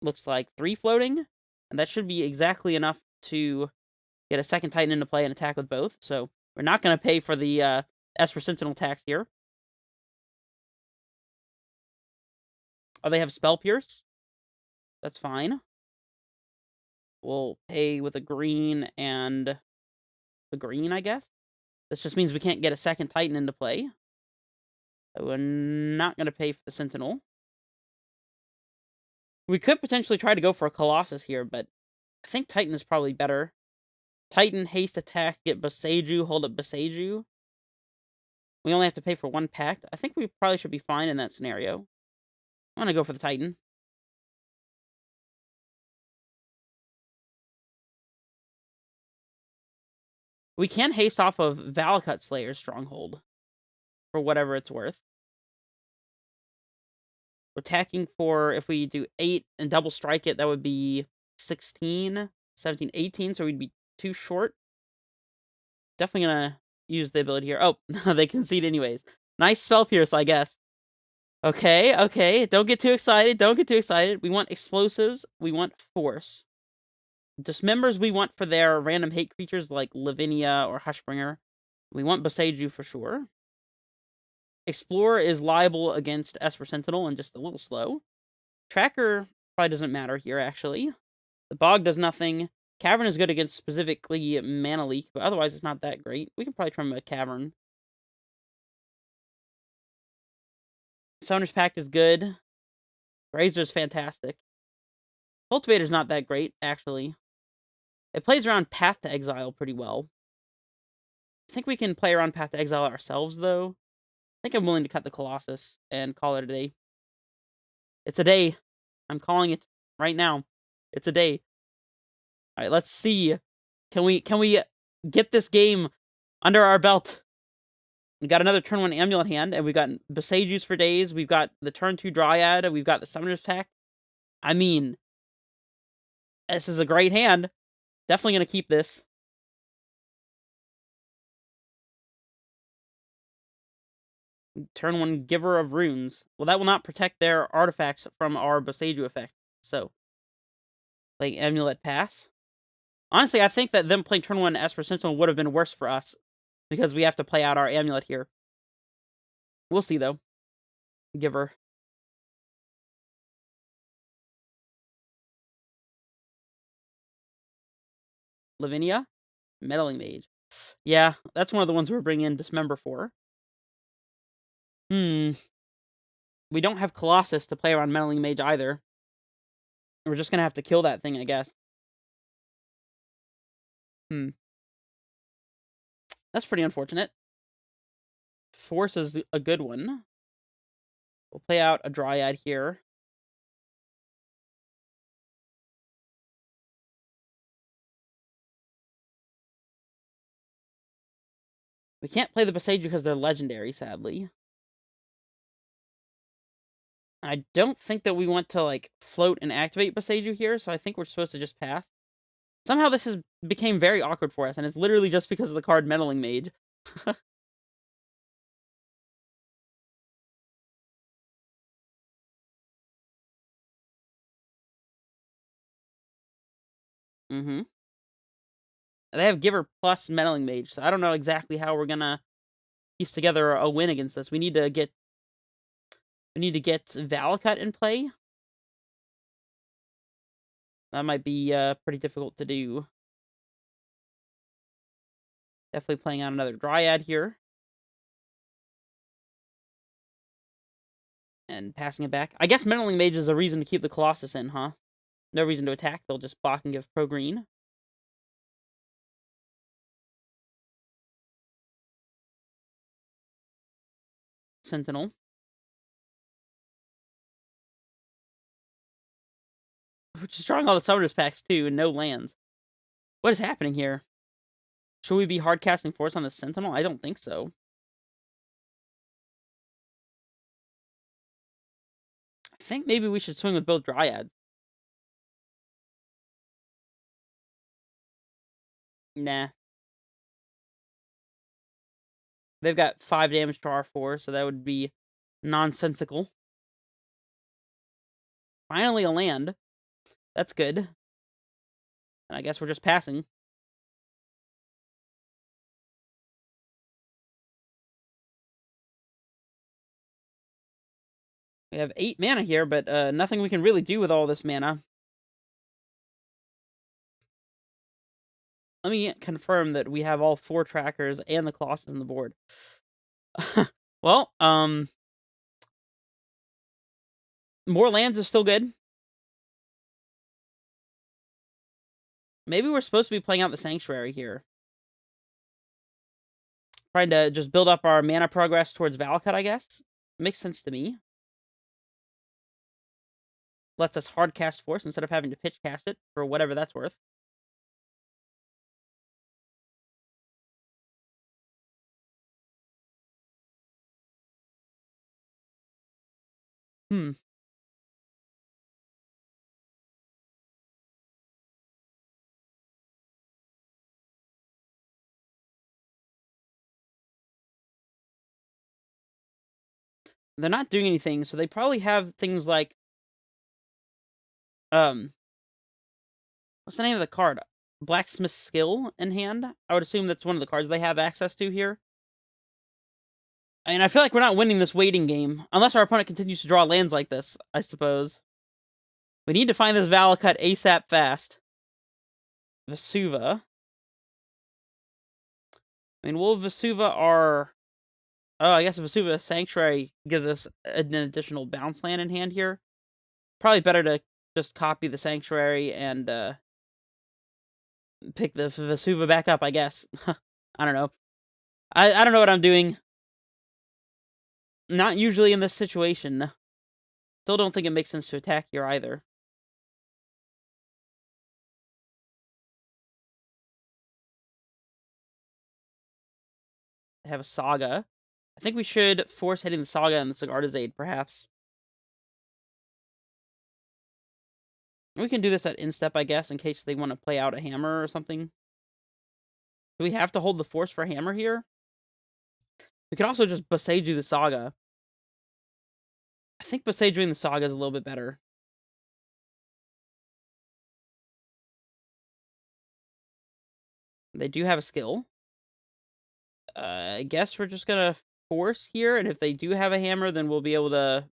Speaker 1: Looks like 3 floating. And that should be exactly enough to get a second Titan into play and attack with both. So, we're not going to pay for the Esper Sentinel tax here. Oh, they have Spell Pierce? That's fine. We'll pay with a green and a green, I guess. This just means we can't get a second Titan into play. So we're not going to pay for the Sentinel. We could potentially try to go for a Colossus here, but I think Titan is probably better. Titan, haste attack, get Boseiju, hold up Boseiju. We only have to pay for 1 pact. I think we probably should be fine in that scenario. I'm going to go for the Titan. We can haste off of Valakut Slayer's Stronghold. For whatever it's worth. We're attacking for, if we do 8 and double strike it, that would be 16, 17, 18, so we'd be 2 short. Definitely gonna use the ability here. Oh, they concede anyways. Nice Spell Pierce, I guess. Okay. Don't get too excited. We want explosives. We want force. Dismembers we want for their random hate creatures like Lavinia or Hushbringer. We want Boseiju for sure. Explorer is liable against Esper Sentinel and just a little slow. Tracker probably doesn't matter here, actually. The Bog does nothing. Cavern is good against specifically Mana Leak, but otherwise it's not that great. We can probably try a Cavern. Summoner's Pact is good. Razor's fantastic. Cultivator's not that great, actually. It plays around Path to Exile pretty well. I think we can play around Path to Exile ourselves, though. I think I'm willing to cut the Colossus and call it a day. It's a day. I'm calling it right now. It's a day. All right, let's see. Can we get this game under our belt? We got another turn 1 amulet hand, and we've got Besagers for days. We've got the turn 2 Dryad. We've got the Summoner's Pact. I mean, this is a great hand. Definitely going to keep this. Turn 1 Giver of Runes. Well, that will not protect their artifacts from our Besaju effect. So, playing Amulet Pass. Honestly, I think that them playing turn 1 Esper Sentinel would have been worse for us, because we have to play out our Amulet here. We'll see, though. Giver. Lavinia? Meddling Mage. Yeah, that's one of the ones we're bringing in Dismember for. We don't have Colossus to play around Meddling Mage either. We're just gonna have to kill that thing, I guess. That's pretty unfortunate. Force is a good one. We'll play out a Dryad here. We can't play the Besage because they're legendary, sadly. I don't think that we want to, like, float and activate Besaju here, so I think we're supposed to just pass. Somehow this has became very awkward for us, and it's literally just because of the card Meddling Mage. They have Giver plus Meddling Mage, so I don't know exactly how we're gonna piece together a win against this. We need to get Valakut in play. That might be pretty difficult to do. Definitely playing out another Dryad here. And passing it back. I guess Meddling Mage is a reason to keep the Colossus in, huh? No reason to attack. They'll just block and give pro-green. Sentinel. We're just drawing all the Summoners packs, too, and no lands. What is happening here? Should we be hard casting Force on the Sentinel? I don't think so. I think maybe we should swing with both Dryads. Nah. They've got 5 damage to our 4, so that would be nonsensical. Finally a land. That's good. And I guess we're just passing. We have 8 mana here, but nothing we can really do with all this mana. Let me confirm that we have all 4 trackers and the Colossus on the board. Well, more lands is still good. Maybe we're supposed to be playing out the Sanctuary here. Trying to just build up our mana progress towards Valakut, I guess. Makes sense to me. Lets us hard cast Force instead of having to pitch cast it for whatever that's worth. They're not doing anything, so they probably have things like... what's the name of the card? Blacksmith Skill in hand? I would assume that's one of the cards they have access to here. I mean, I feel like we're not winning this waiting game, unless our opponent continues to draw lands like this, I suppose. We need to find this Valakut ASAP fast. Vesuva. I mean, will Vesuva our... Oh, I guess Vesuva Sanctuary gives us an additional bounce land in hand here. Probably better to just copy the Sanctuary and pick the Vesuva back up, I guess. I don't know. I don't know what I'm doing. Not usually in this situation. Still don't think it makes sense to attack here either. I have a Saga. I think we should force hitting the Saga and the Sigarda's Aid, perhaps. We can do this at instep, I guess, in case they want to play out a hammer or something. Do we have to hold the force for hammer here? We could also just Boseiju the Saga. I think Boseijuing the Saga is a little bit better. They do have a skill. I guess we're just gonna force here, and if they do have a hammer, then we'll be able to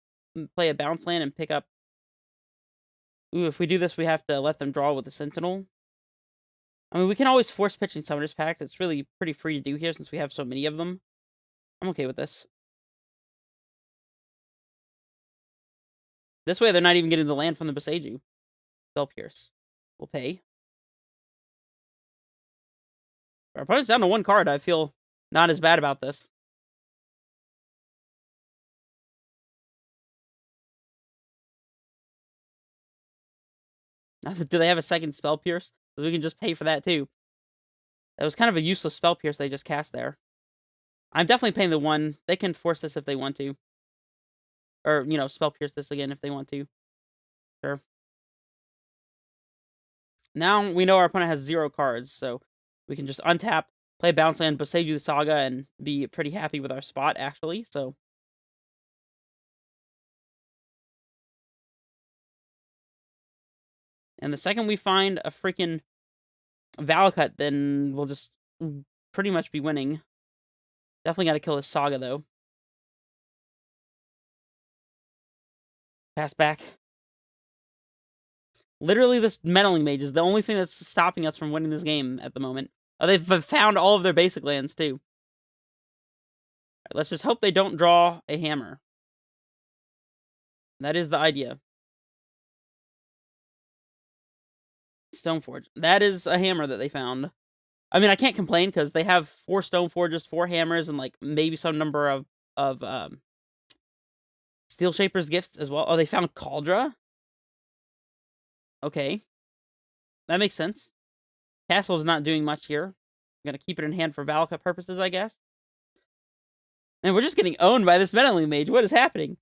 Speaker 1: play a bounce land and pick up. Ooh, if we do this, we have to let them draw with the Sentinel. I mean, we can always force pitching Summoner's Pact. It's really pretty free to do here since we have so many of them. I'm okay with this. This way, they're not even getting the land from the Boseiju. Spell Pierce. We'll pay. Our opponent's down to 1 card. I feel not as bad about this. Do they have a second Spell Pierce? Because we can just pay for that too. That was kind of a useless Spell Pierce they just cast there. I'm definitely paying the 1. They can force this if they want to. Or, you know, Spell Pierce this again if they want to. Sure. Now we know our opponent has 0 cards, so we can just untap, play Bounce Land, Boseiju the Saga, and be pretty happy with our spot, actually, so. And the second we find a freaking Valakut, then we'll just pretty much be winning. Definitely got to kill this Saga, though. Pass back. Literally, this Meddling Mage is the only thing that's stopping us from winning this game at the moment. Oh, they've found all of their basic lands, too. Right, let's just hope they don't draw a hammer. That is the idea. Stoneforge. That is a hammer that they found. I mean, I can't complain because they have 4 Stoneforges, 4 hammers, and like maybe some number of Steel Shaper's Gifts as well. Oh, they found Cauldra? Okay. That makes sense. Castle's not doing much here. I'm gonna keep it in hand for Valakut purposes, I guess. And we're just getting owned by this Meddling Mage. What is happening?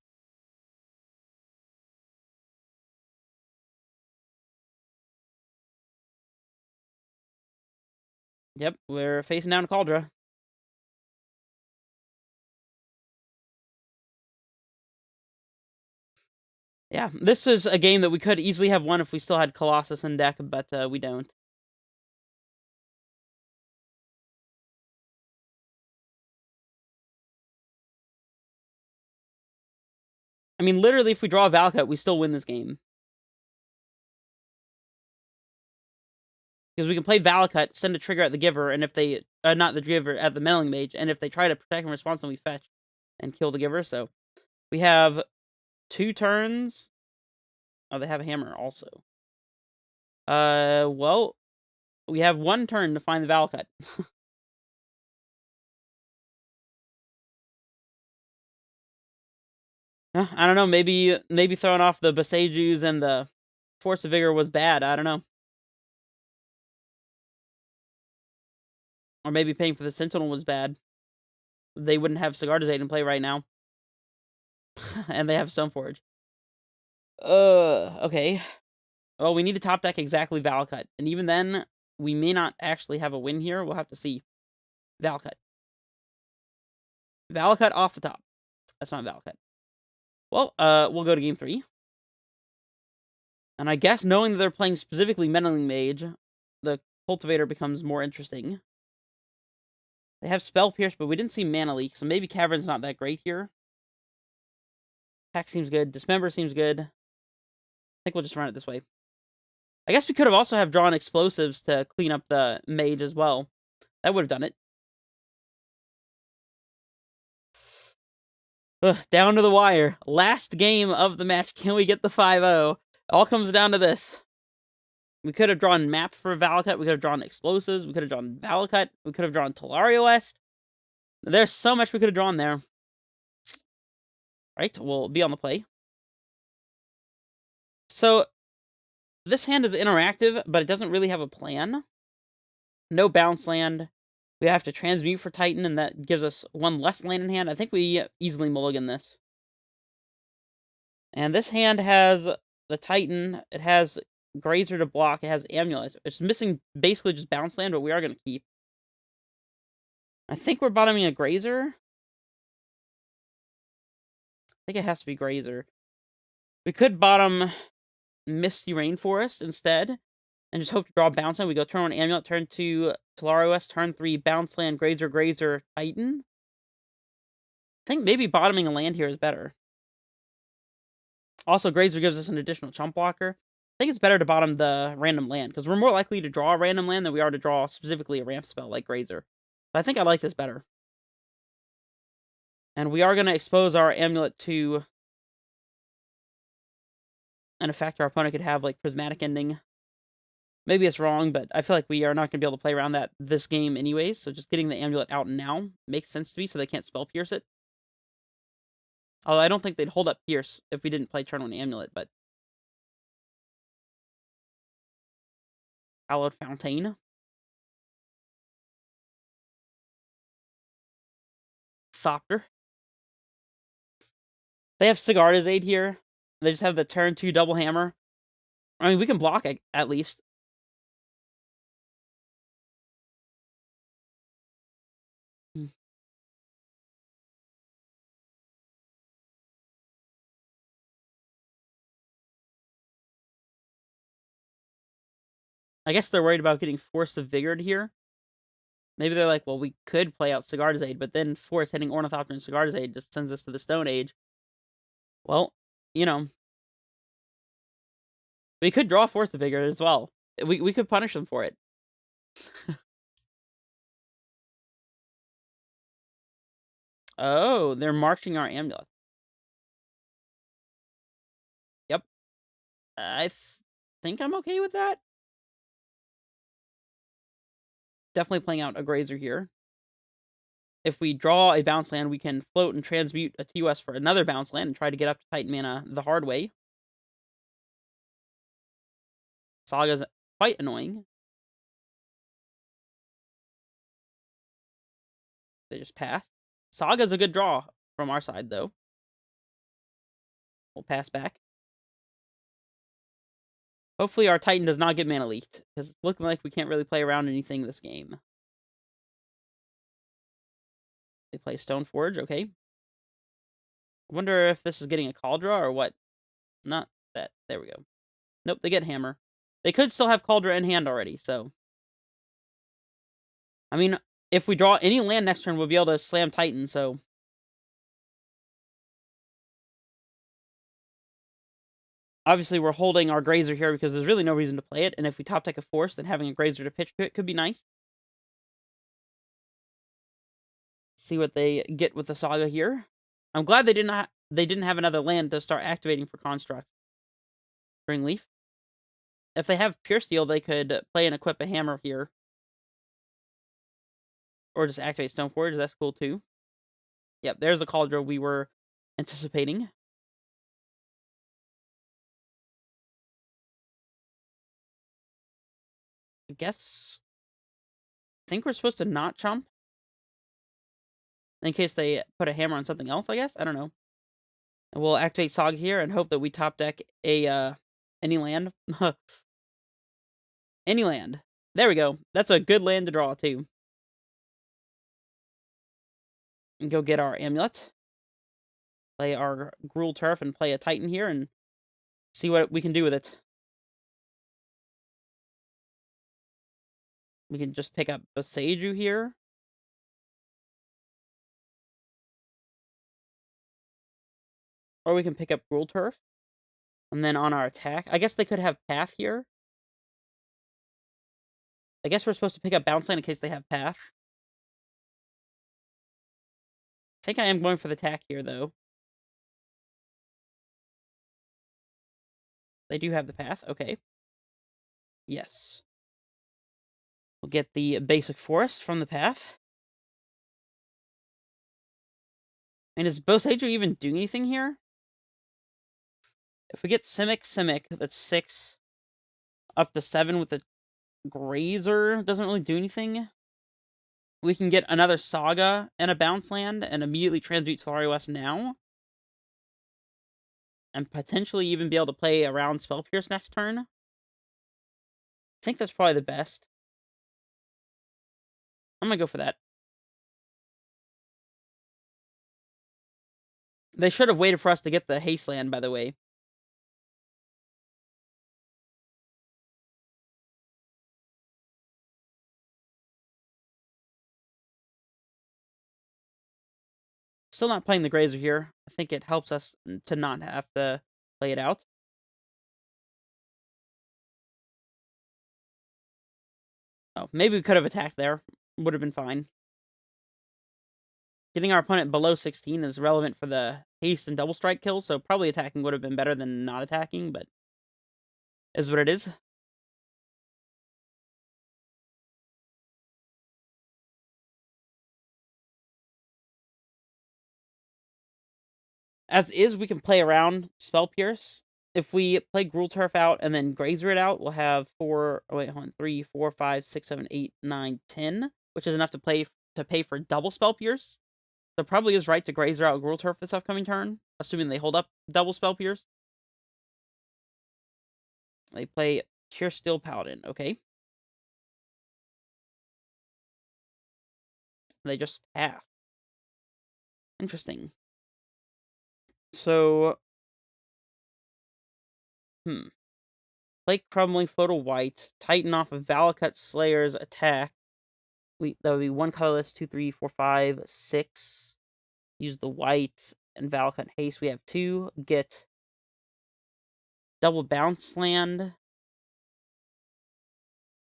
Speaker 1: Yep, we're facing down Cauldra. Yeah, this is a game that we could easily have won if we still had Colossus in deck, but we don't. I mean, literally, if we draw a Valakut, we still win this game. Because we can play Valakut, send a trigger at the Giver, and if they... not the Giver, at the Meddling Mage, and if they try to protect and response, then we fetch and kill the Giver, so... We have 2 turns. Oh, they have a hammer also. Well... We have 1 turn to find the Valakut. I don't know, maybe throwing off the Boseijus and the Force of Vigor was bad, I don't know. Or maybe paying for the Sentinel was bad. They wouldn't have Sigarda's Aid in play right now. And they have Stoneforge. Okay. Well, we need to top deck exactly Valakut. And even then, we may not actually have a win here. We'll have to see. Valakut. Valakut off the top. That's not Valakut. Well, we'll go to game 3. And I guess knowing that they're playing specifically Meddling Mage, the Cultivator becomes more interesting. They have Spell Pierce, but we didn't see Mana Leak, so maybe Cavern's not that great here. Pack seems good. Dismember seems good. I think we'll just run it this way. I guess we could have also have drawn Explosives to clean up the Mage as well. That would have done it. Ugh, down to the wire. Last game of the match. Can we get the 5-0? All comes down to this. We could have drawn Map for Valakut. We could have drawn Explosives. We could have drawn Valakut. We could have drawn Tolaria West. There's so much we could have drawn there. Right, we'll be on the play. So, this hand is interactive, but it doesn't really have a plan. No bounce land. We have to transmute for Titan, and that gives us one less land in hand. I think we easily mulligan this. And this hand has the Titan. It has Grazer to block. It has Amulet. It's missing basically just bounce land, but we are going to keep. I think we're bottoming a Grazer. I think it has to be Grazer. We could bottom Misty Rainforest instead, and just hope to draw bounce land. We go turn 1 Amulet, turn 2 Tolaris, turn 3 bounce land, Grazer, Titan. I think maybe bottoming a land here is better. Also, Grazer gives us an additional chump blocker. I think it's better to bottom the random land, because we're more likely to draw a random land than we are to draw specifically a ramp spell like Grazer. But I think I like this better. And we are going to expose our Amulet to an effect our opponent could have, like Prismatic Ending. Maybe it's wrong, but I feel like we are not going to be able to play around that this game anyways, so just getting the Amulet out now makes sense to me, so they can't spell Pierce it. Although I don't think they'd hold up Pierce if we didn't play turn 1 Amulet, but... Hallowed Fountain. Softer. They have Sigarda's Aid here. They just have the turn 2 double hammer. I mean, we can block at least. I guess they're worried about getting Force of Vigored here. Maybe they're like, well, we could play out Sigarda's Aid, but then Force hitting Ornithopter and Sigarda's Aid just sends us to the Stone Age. Well, you know. We could draw Force of Vigor as well. We could punish them for it. Oh, they're marching our Amulet. Yep. I think I'm okay with that. Definitely playing out a Grazer here. If we draw a bounce land, we can float and transmute a TOS for another bounce land and try to get up to Titan mana the hard way. Saga's quite annoying. They just pass. Saga's a good draw from our side, though. We'll pass back. Hopefully our Titan does not get mana leaked, because it's looking like we can't really play around anything this game. They play Stoneforge, okay. I wonder if this is getting a call draw or what. Not that. There we go. Nope, they get Hammer. They could still have Cauldra in hand already, so... I mean, if we draw any land next turn, we'll be able to slam Titan, so... Obviously, we're holding our Grazer here because there's really no reason to play it, and if we top deck a Force, then having a Grazer to pitch to it could be nice. See what they get with the Saga here. I'm glad they didn't have another land to start activating for Construct. Springleaf. If they have Pure Steel, they could play and equip a Hammer here. Or just activate Stoneforge, that's cool too. Yep, there's a Cauldra we were anticipating. I think we're supposed to not chump. In case they put a hammer on something else, I guess? I don't know. And we'll activate Saga here and hope that we top deck a, any land. Any land. There we go. That's a good land to draw, too. And go get our Amulet. Play our Gruul Turf and play a Titan here and see what we can do with it. We can just pick up a Seiju here. Or we can pick up Gruul Turf. And then on our attack, I guess they could have Path here. I guess we're supposed to pick up Bounce Land in case they have Path. I think I am going for the attack here, though. They do have the Path, okay. Yes. We'll get the basic Forest from the Path. And does Boseiju even do anything here? If we get Simic, that's 6 up to 7 with the Grazer, doesn't really do anything. We can get another Saga and a bounce land and immediately transmute Solari West now. And potentially even be able to play around Spell Pierce next turn. I think that's probably the best. I'm gonna go for that. They should have waited for us to get the haste land, by the way. Still not playing the Grazer here. I think it helps us to not have to play it out. Oh, maybe we could have attacked there. Would have been fine. Getting our opponent below 16 is relevant for the haste and double strike kills, so probably attacking would have been better than not attacking, but is what it is. As is, we can play around Spell Pierce. If we play Gruul Turf out and then Grazer it out, we'll have 3, 4, 5, 6, 7, 8, 9, 10, which is enough to pay for double Spell Pierce. So probably is right to Grazer out Gruul Turf this upcoming turn, assuming they hold up double Spell Pierce. They play Pure Steel Paladin, okay. They just pass. Interesting. So, play Crumbling Float of White, Titan off of Valakut Slayer's attack. That would be 1 colorless, 2, 3, 4, 5, 6. Use the white and Valakut haste. We have 2. Get double bounce land. That'd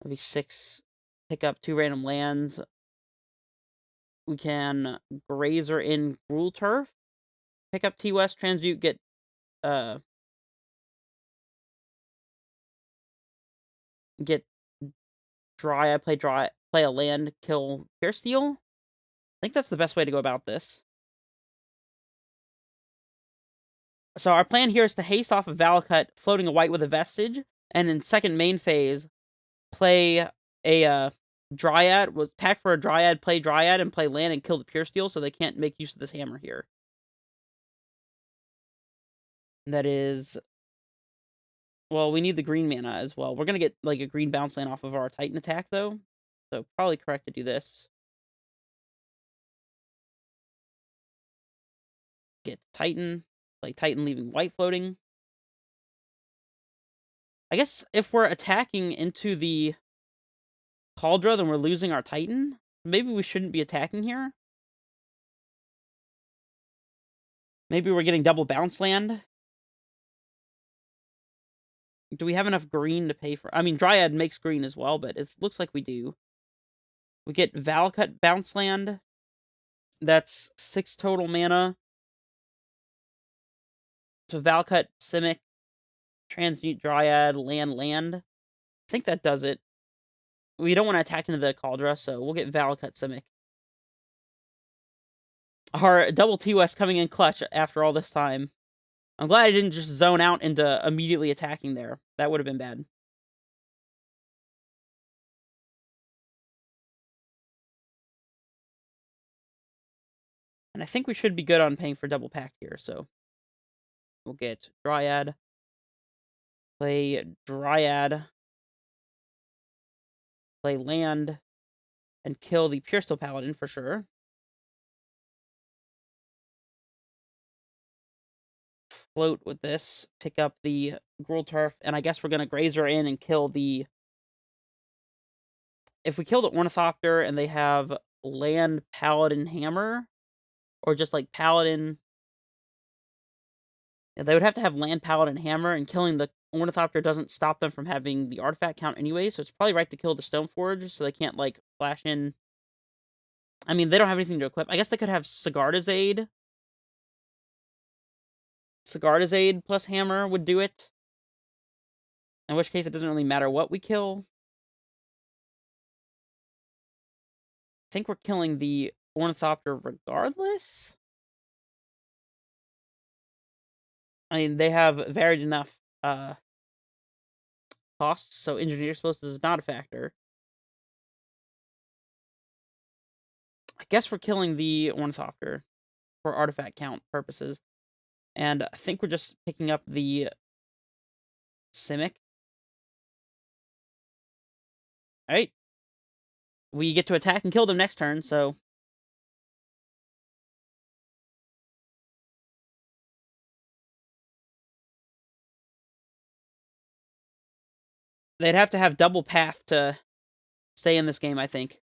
Speaker 1: be 6. Pick up 2 random lands. We can Grazer in Gruul Turf. Pick up T-West, transmute, get Dryad, play a land, kill Pure Steel. I think that's the best way to go about this. So our plan here is to haste off of Valakut, floating a white with a vestige, and in second main phase, play a Dryad, pack for a Dryad, play Dryad, and play land and kill the Pure Steel so they can't make use of this hammer here. That is... Well, we need the green mana as well. We're going to get like a green bounce land off of our Titan attack, though. So probably correct to do this. Get Titan. Play Titan, leaving white floating. I guess if we're attacking into the Cauldron, then we're losing our Titan. Maybe we shouldn't be attacking here. Maybe we're getting double bounce land. Do we have enough green to pay for... I mean, Dryad makes green as well, but it looks like we do. We get Valakut bounce land. That's 6 total mana. So Valakut, Simic, transmute Dryad, land. I think that does it. We don't want to attack into the Cauldron, so we'll get Valakut, Simic. Our double T-West coming in clutch after all this time. I'm glad I didn't just zone out into immediately attacking there. That would have been bad. And I think we should be good on paying for double pack here, so... We'll get Dryad. Play Dryad. Play land. And kill the Pure Steel Paladin for sure. Float with this. Pick up the Gruul Turf. And I guess we're going to Grazer in and kill the... If we kill the Ornithopter and they have land, Paladin, Hammer... Or just like Paladin... They would have to have land, Paladin, Hammer, and killing the Ornithopter doesn't stop them from having the artifact count anyway, so it's probably right to kill the Stoneforge so they can't, like, flash in... I mean, they don't have anything to equip. I guess they could have Sigarda's Aid. Sigarda's Aid plus Hammer would do it. In which case, it doesn't really matter what we kill. I think we're killing the Ornithopter regardless. I mean, they have varied enough costs, so Engineer Explosives is not a factor. guess we're killing the Ornithopter for artifact count purposes. And I think we're just picking up the Simic. Alright. We get to attack and kill them next turn, so... They'd have to have double path to stay in this game, I think.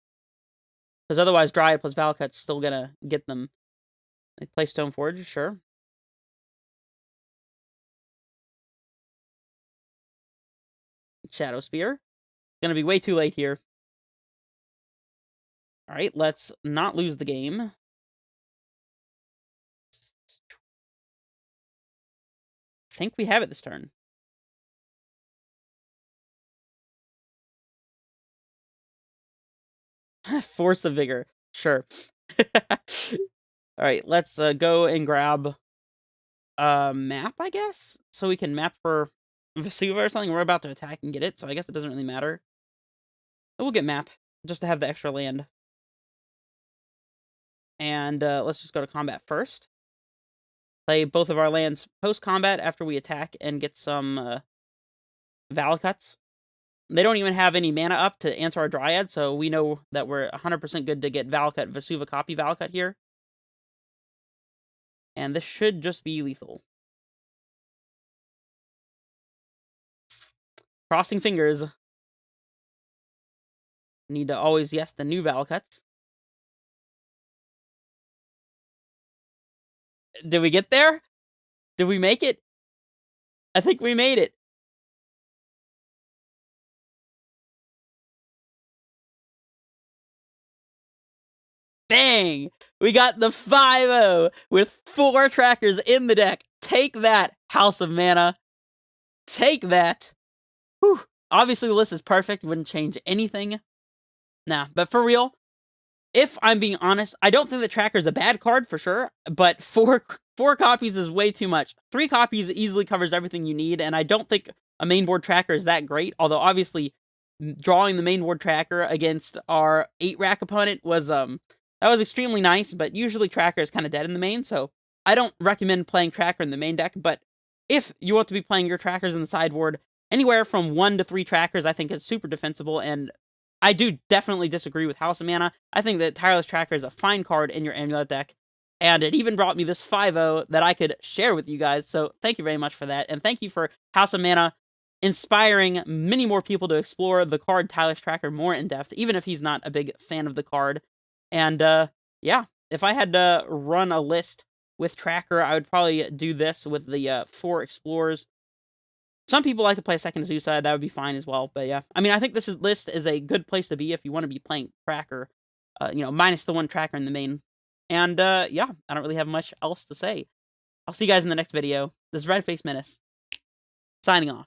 Speaker 1: Because otherwise, Dryad plus Valakut's still gonna get them. They play Stoneforge, sure. Shadow Spear. Gonna be way too late here. Alright, let's not lose the game. I think we have it this turn. Force of Vigor. Sure. Alright, let's go and grab a map, I guess? So we can map for Vesuva or something. We're about to attack and get it, so I guess it doesn't really matter. But we'll get map, just to have the extra land. And let's just go to combat first. Play both of our lands post-combat after we attack and get some Valakuts. They don't even have any mana up to answer our Dryad, so we know that we're 100% good to get Valakut, Vesuva copy Valakut here. And this should just be lethal. Crossing fingers. Need to always yes the new Valakuts. Did we get there? Did we make it? I think we made it. Bang! We got the 5-0 with 4 trackers in the deck. Take that, House of Mana. Take that. Whew. Obviously, the list is perfect. Wouldn't change anything. Nah, but for real, if I'm being honest, I don't think the tracker is a bad card for sure, but four copies is way too much. 3 copies easily covers everything you need, and I don't think a main board tracker is that great, although obviously drawing the main board tracker against our 8-rack opponent was, that was extremely nice, but usually tracker is kind of dead in the main, so I don't recommend playing tracker in the main deck, but if you want to be playing your trackers in the sideboard, anywhere from 1 to 3 trackers I think is super defensible, and I do definitely disagree with House of Mana. I think that Tireless Tracker is a fine card in your Amulet deck, and it even brought me this 5-0 that I could share with you guys, so thank you very much for that, and thank you for House of Mana inspiring many more people to explore the card Tireless Tracker more in depth, even if he's not a big fan of the card. And yeah, if I had to run a list with Tracker, I would probably do this with the 4 Explorers. Some people like to play a second Azusa, that would be fine as well, but yeah. I mean, I think this list is a good place to be if you want to be playing Tracker, you know, minus the 1 Tracker in the main. And yeah, I don't really have much else to say. I'll see you guys in the next video. This is Red Face Menace, signing off.